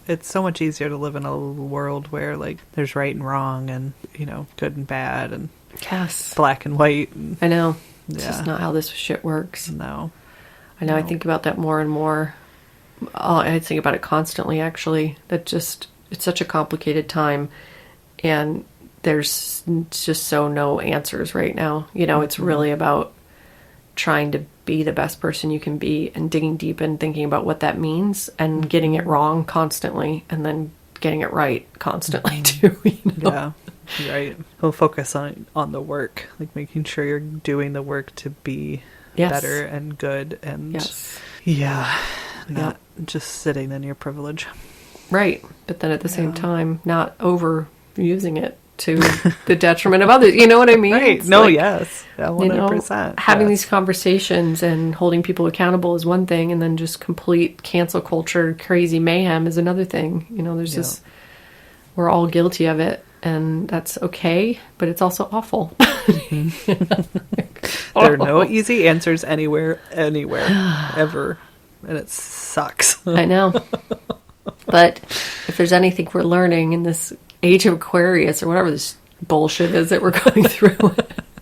it's so much easier to live in a world where like there's right and wrong and good and bad and Yes. black and white. And, I know. It's Yeah. just not how this shit works. no. I know. I No. think about that more and more. I think about it constantly, actually. It's such a complicated time, and there's just no answers right now. It's really about trying to be the best person you can be and digging deep and thinking about what that means and getting it wrong constantly and then getting it right constantly too. Yeah. Right. We'll focus on the work, like making sure you're doing the work to be Yes. better and good and Yes. yeah, not just sitting in your privilege. Right. But then at the same time, not overusing it to the detriment of others. You know what I mean? Right. It's No, like, yes. Yeah, 100%. having yes. these conversations and holding people accountable is one thing, and then just complete cancel culture, crazy mayhem is another thing. There's Yeah. this We're all guilty of it, and that's okay, but it's also awful. There are no easy answers anywhere, ever. And it sucks. I know. But if there's anything we're learning in this age of Aquarius or whatever this bullshit is that we're going through,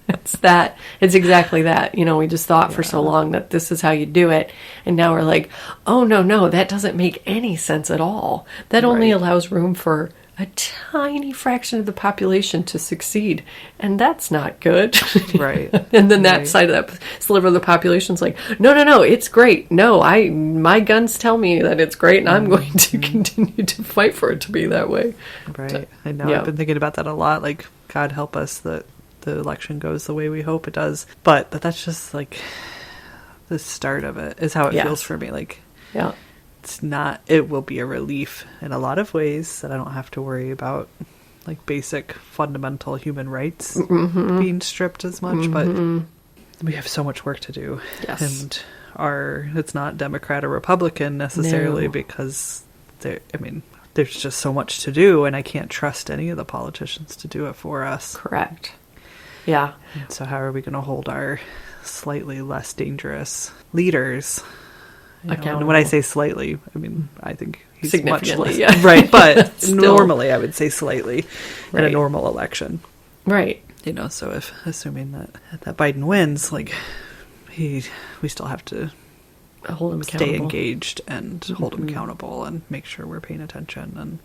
it's exactly that. You know, we just thought for so long that this is how you do it. And now we're like, oh, no, that doesn't make any sense at all. That only allows room for a tiny fraction of the population to succeed, and that's not good. Right. And then that side of that sliver of the population's like, no, it's great. No, my guns tell me that it's great, and I'm going to continue to fight for it to be that way. Right. I know. I've been thinking about that a lot. Like, God help us that the election goes the way we hope it does. But that's just like the start of it is how it feels for me. Like, it will be a relief in a lot of ways that I don't have to worry about like basic fundamental human rights being stripped as much, but we have so much work to do. Yes. And it's not Democrat or Republican necessarily because there's just so much to do, and I can't trust any of the politicians to do it for us. Correct. Yeah. And so how are we going to hold our slightly less dangerous leaders accountable? And when I say slightly, I mean, I think he's much less. Right, but normally I would say slightly in a normal election. Right. You know, so if assuming that Biden wins, like we still have to hold him stay engaged and hold him accountable and make sure we're paying attention and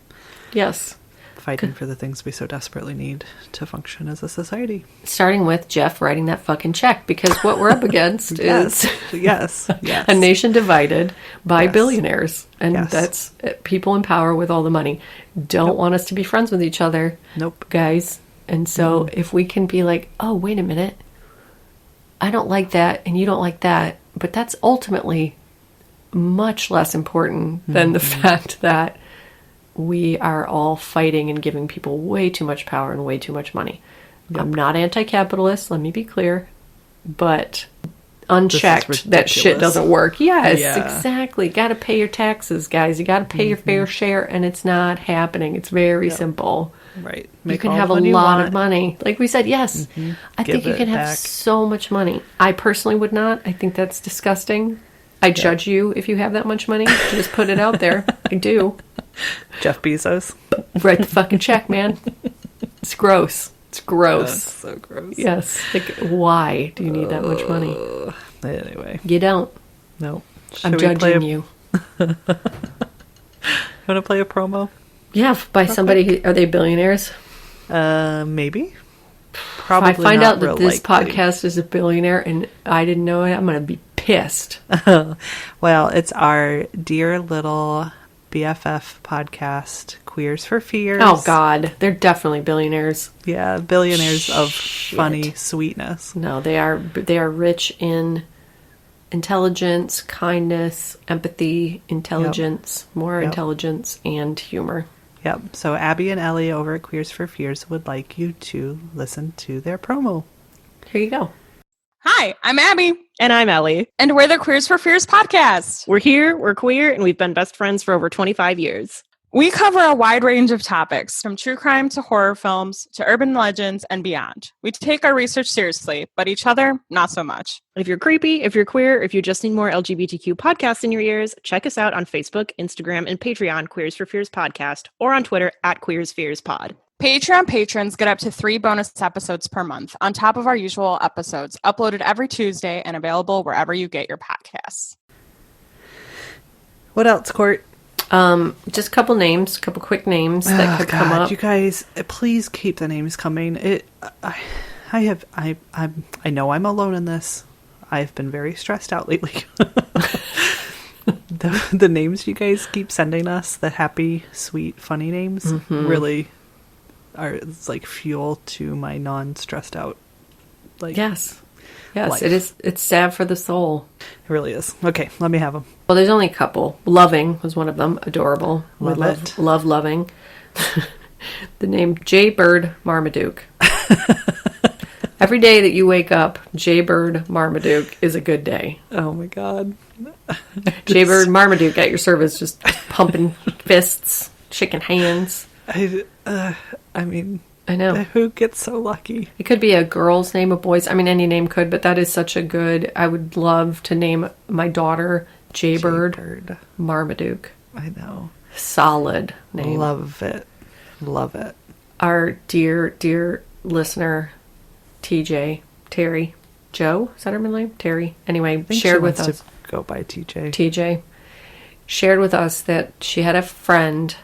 fighting for the things we so desperately need to function as a society. Starting with Jeff writing that fucking check, because what we're up against is a nation divided by billionaires. And that's people in power with all the money. Don't want us to be friends with each other. Nope. Guys. And so if we can be like, oh, wait a minute, I don't like that and you don't like that, but that's ultimately much less important than the fact that we are all fighting and giving people way too much power and way too much money. Yep. I'm not anti-capitalist, let me be clear, but unchecked, that shit doesn't work. Yes, exactly. Got to pay your taxes, guys. You got to pay your fair share, and it's not happening. It's very simple. Right. You can have a lot of money. Like we said, yes. I think you can have so much money. I personally would not. I think that's disgusting. I judge you if you have that much money. Just put it out there. I do. Jeff Bezos. Write the fucking check, man. It's gross. It's gross. That's so gross. Yes. Like, why do you need that much money? Anyway. You don't. No. I'm judging you. You want to play a promo? Yeah, by somebody. Are they billionaires? Maybe. Probably. If I find out that this podcast is a billionaire and I didn't know it, I'm going to be pissed. Well, it's our dear little BFF podcast, Queers for Fears. Oh, God. They're definitely billionaires. Yeah, billionaires of funny sweetness. No, they are rich in intelligence, kindness, empathy, intelligence, more intelligence, and humor. Yep. So Abby and Ellie over at Queers for Fears would like you to listen to their promo. Here you go. Hi, I'm Abby. And I'm Ellie. And we're the Queers for Fears podcast. We're here, we're queer, and we've been best friends for over 25 years. We cover a wide range of topics, from true crime to horror films to urban legends and beyond. We take our research seriously, but each other, not so much. If you're creepy, if you're queer, if you just need more LGBTQ podcasts in your ears, check us out on Facebook, Instagram, and Patreon, Queers for Fears Podcast, or on Twitter at Queers Fears Pod. Patreon patrons get up to 3 bonus episodes per month, on top of our usual episodes, uploaded every Tuesday and available wherever you get your podcasts. What else, Court? Just a couple quick names that could come up. You guys, please keep the names coming. I know I'm alone in this. I've been very stressed out lately. The names you guys keep sending us, the happy, sweet, funny names, really are, it's like fuel to my non-stressed out. Yes, life. It is. It's sad for the soul. It really is. Okay, let me have them. Well, there's only a couple. Loving was one of them. Adorable. Love Loving. The name Jaybird Marmaduke. Every day that you wake up, Jaybird Marmaduke is a good day. Oh my God. Jaybird Marmaduke at your service, just pumping fists, shaking hands. I mean, I know. Who gets so lucky? It could be a girl's name, a boy's. I mean, any name could, but that is such a good... I would love to name my daughter Jaybird Marmaduke. I know. Solid name. Love it. Love it. Our dear, dear listener, TJ, Terry, Joe, is that her middle name? Terry. Anyway, shared with us. To go by TJ. TJ shared with us that she had a friend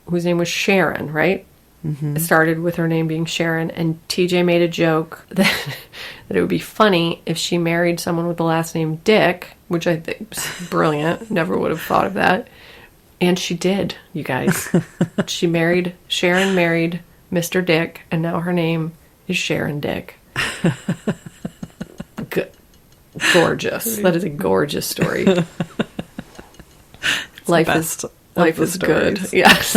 whose name was Sharon, right? Mm-hmm. It started with her name being Sharon, and TJ made a joke that it would be funny if she married someone with the last name Dick, which I think was brilliant. Never would have thought of that. And she did, you guys. Sharon married Mr. Dick, and now her name is Sharon Dick. Gorgeous. That is a gorgeous story. Life is good. Yes.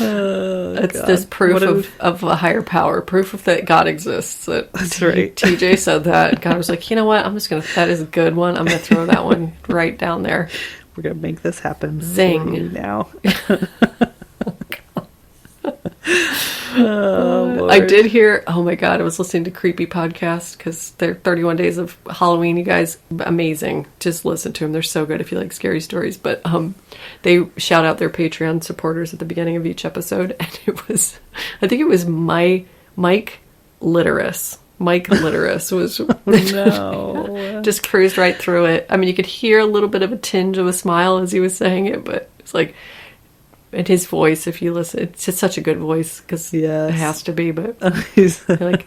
It's God. This proof of a higher power, proof of that God exists. That's right. TJ said that. God was like, you know what? That is a good one. I'm going to throw that one right down there. We're going to make this happen. Zing. Now. I did hear, oh my God, I was listening to Creepy Podcast because they're 31 Days of Halloween. You guys, amazing. Just listen to them. They're so good if you like scary stories. But they shout out their Patreon supporters at the beginning of each episode. And I think it was Mike Litterus. Mike Litterus was no. Just cruised right through it. I mean, you could hear a little bit of a tinge of a smile as he was saying it, but it's like, and his voice, if you listen, it's just such a good voice because it has to be. But you're like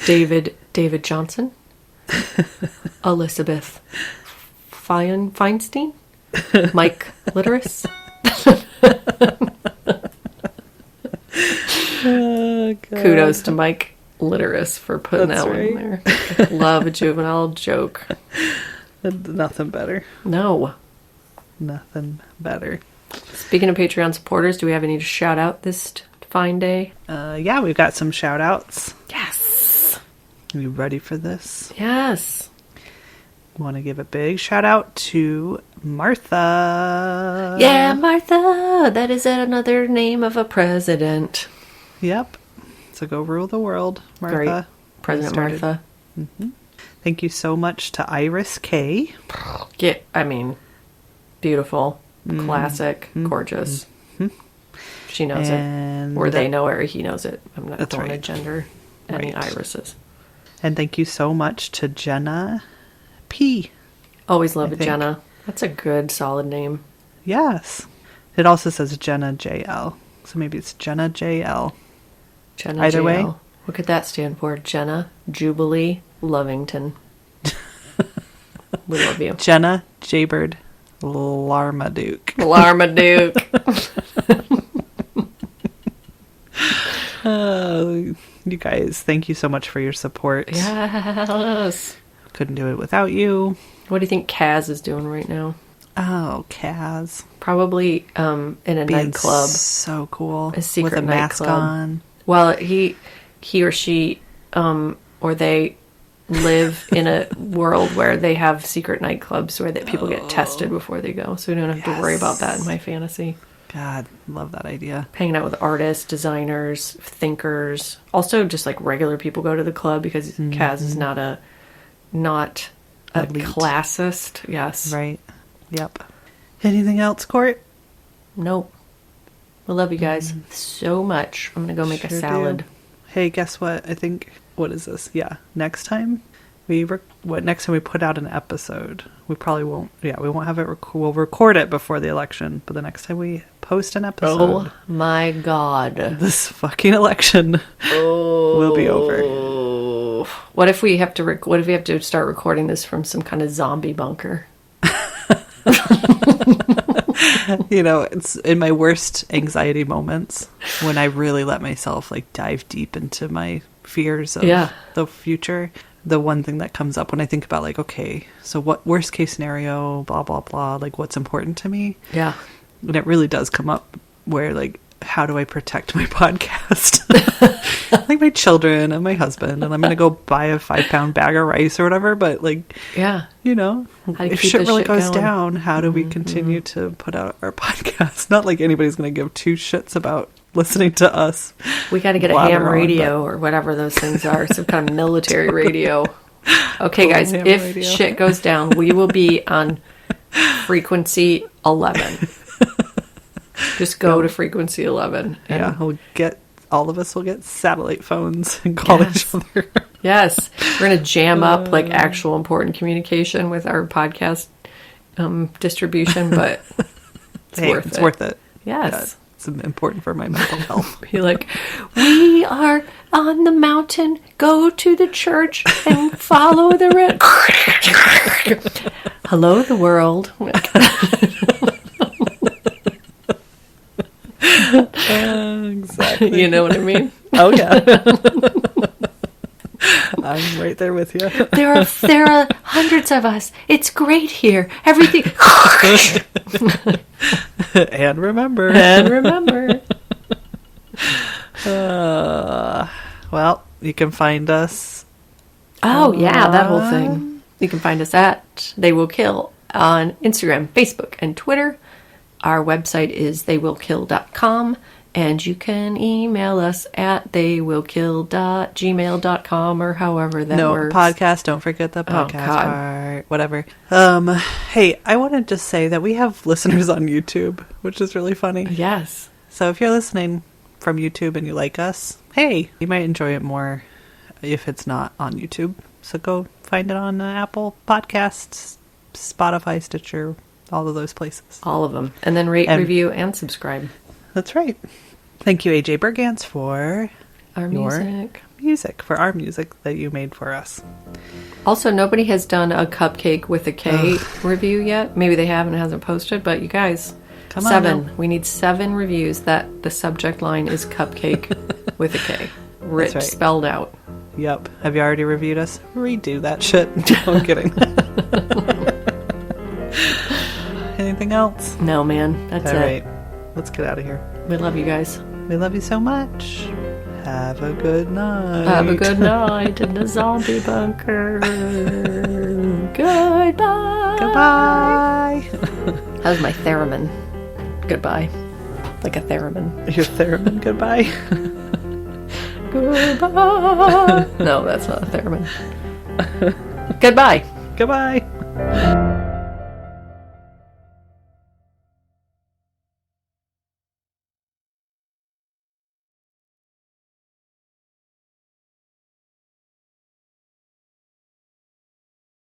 David Johnson, Elizabeth Feinstein, Mike Litterus. Kudos to Mike Litterus for putting that one in there. Love a juvenile joke. Nothing better. No, nothing better. Speaking of Patreon supporters, do we have any to shout out this fine day? Yeah, we've got some shout outs. Yes. Are you ready for this? Yes. Want to give a big shout out to Martha. Yeah, Martha. That is another name of a president. Yep. So go rule the world, Martha. Great. President Martha. Mm-hmm. Thank you so much to Iris K. Yeah, I mean, beautiful. Classic, gorgeous. Mm-hmm. She knows it. Or they know her, he knows it. I'm not going to gender any irises. And thank you so much to Jenna P. Always love Jenna. That's a good, solid name. Yes. It also says Jenna JL. So maybe it's Jenna JL. Jenna Either JL. way. What could that stand for? Jenna Jubilee Lovington. We love you. Jenna Jaybird Larmaduke. You guys, thank you so much for your support. Yes. Couldn't do it without you. What do you think Kaz is doing right now? Oh, Kaz. Probably in a nightclub. So cool. A secret with a mask nightclub. On. Well, he or she or they live in a world where they have secret nightclubs where that people get tested before they go, so we don't have to worry about that in my fantasy. God, love that idea. Hanging out with artists, designers, thinkers, also just like regular people go to the club because Kaz is not a classist. Yes, right. Yep. Anything else, Court? Nope. I love you guys so much. I'm gonna go make a salad. Do. Hey, guess what? I think. What is this? Yeah. Next time next time we put out an episode, we probably won't. Yeah, we won't have it. We'll record it before the election, but the next time we post an episode, oh my God, this fucking election will be over. What if we have to? What if we have to start recording this from some kind of zombie bunker? You know, it's in my worst anxiety moments when I really let myself like dive deep into my fears of the future. The one thing that comes up when I think about like, okay, so what worst case scenario, blah, blah, blah, like what's important to me. Yeah. And it really does come up where like how do I protect my podcast? Like my children and my husband, and I'm going to go buy a 5-pound bag of rice or whatever. But like, Yeah. you know, if shit really goes down, how do we continue to put out our podcast? Not like anybody's going to give 2 shits about listening to us. We got to get a ham radio or whatever those things are, some kind of military radio. Okay, guys, if radio. shit goes down, we will be on frequency 11. Just go to frequency 11. Yeah, all of us will get satellite phones and call each other. Yes, we're going to jam up like actual important communication with our podcast distribution, but it's worth it. Yes. Yeah, it's important for my mental health. Be like, we are on the mountain, go to the church and follow the hello, the world. Exactly. You know what I mean? Oh, yeah. I'm right there with you. There are hundreds of us. It's great here. Everything. And remember. Well, you can find us. Oh, yeah, that whole thing. You can find us at They Will Kill on Instagram, Facebook, and Twitter. Our website is theywillkill.com, and you can email us at theywillkill.gmail.com or however that works. No, podcast. Don't forget the podcast part. Whatever. Hey, I want to just say that we have listeners on YouTube, which is really funny. Yes. So if you're listening from YouTube and you like us, hey, you might enjoy it more if it's not on YouTube. So go find it on Apple Podcasts, Spotify, Stitcher, all of those places. All of them. And then rate, review, and subscribe. That's right. Thank you, AJ Bergantz, for our music, for our music that you made for us. Also, nobody has done a cupcake with a K review yet. Maybe they have and it hasn't posted, but you guys, Come 7. on. We need 7 reviews that the subject line is cupcake with a K. That's right. Spelled out. Yep. Have you already reviewed us? Redo that shit. No, I'm kidding. Anything else? No, man. That's All it. right. Let's get out of here. We love you guys. We love you so much. Have a good night. Have a good night in the zombie bunker. Goodbye. Goodbye. That was my theremin. Goodbye. Like a theremin. Your theremin. Goodbye. Goodbye. No, that's not a theremin. Goodbye. Goodbye.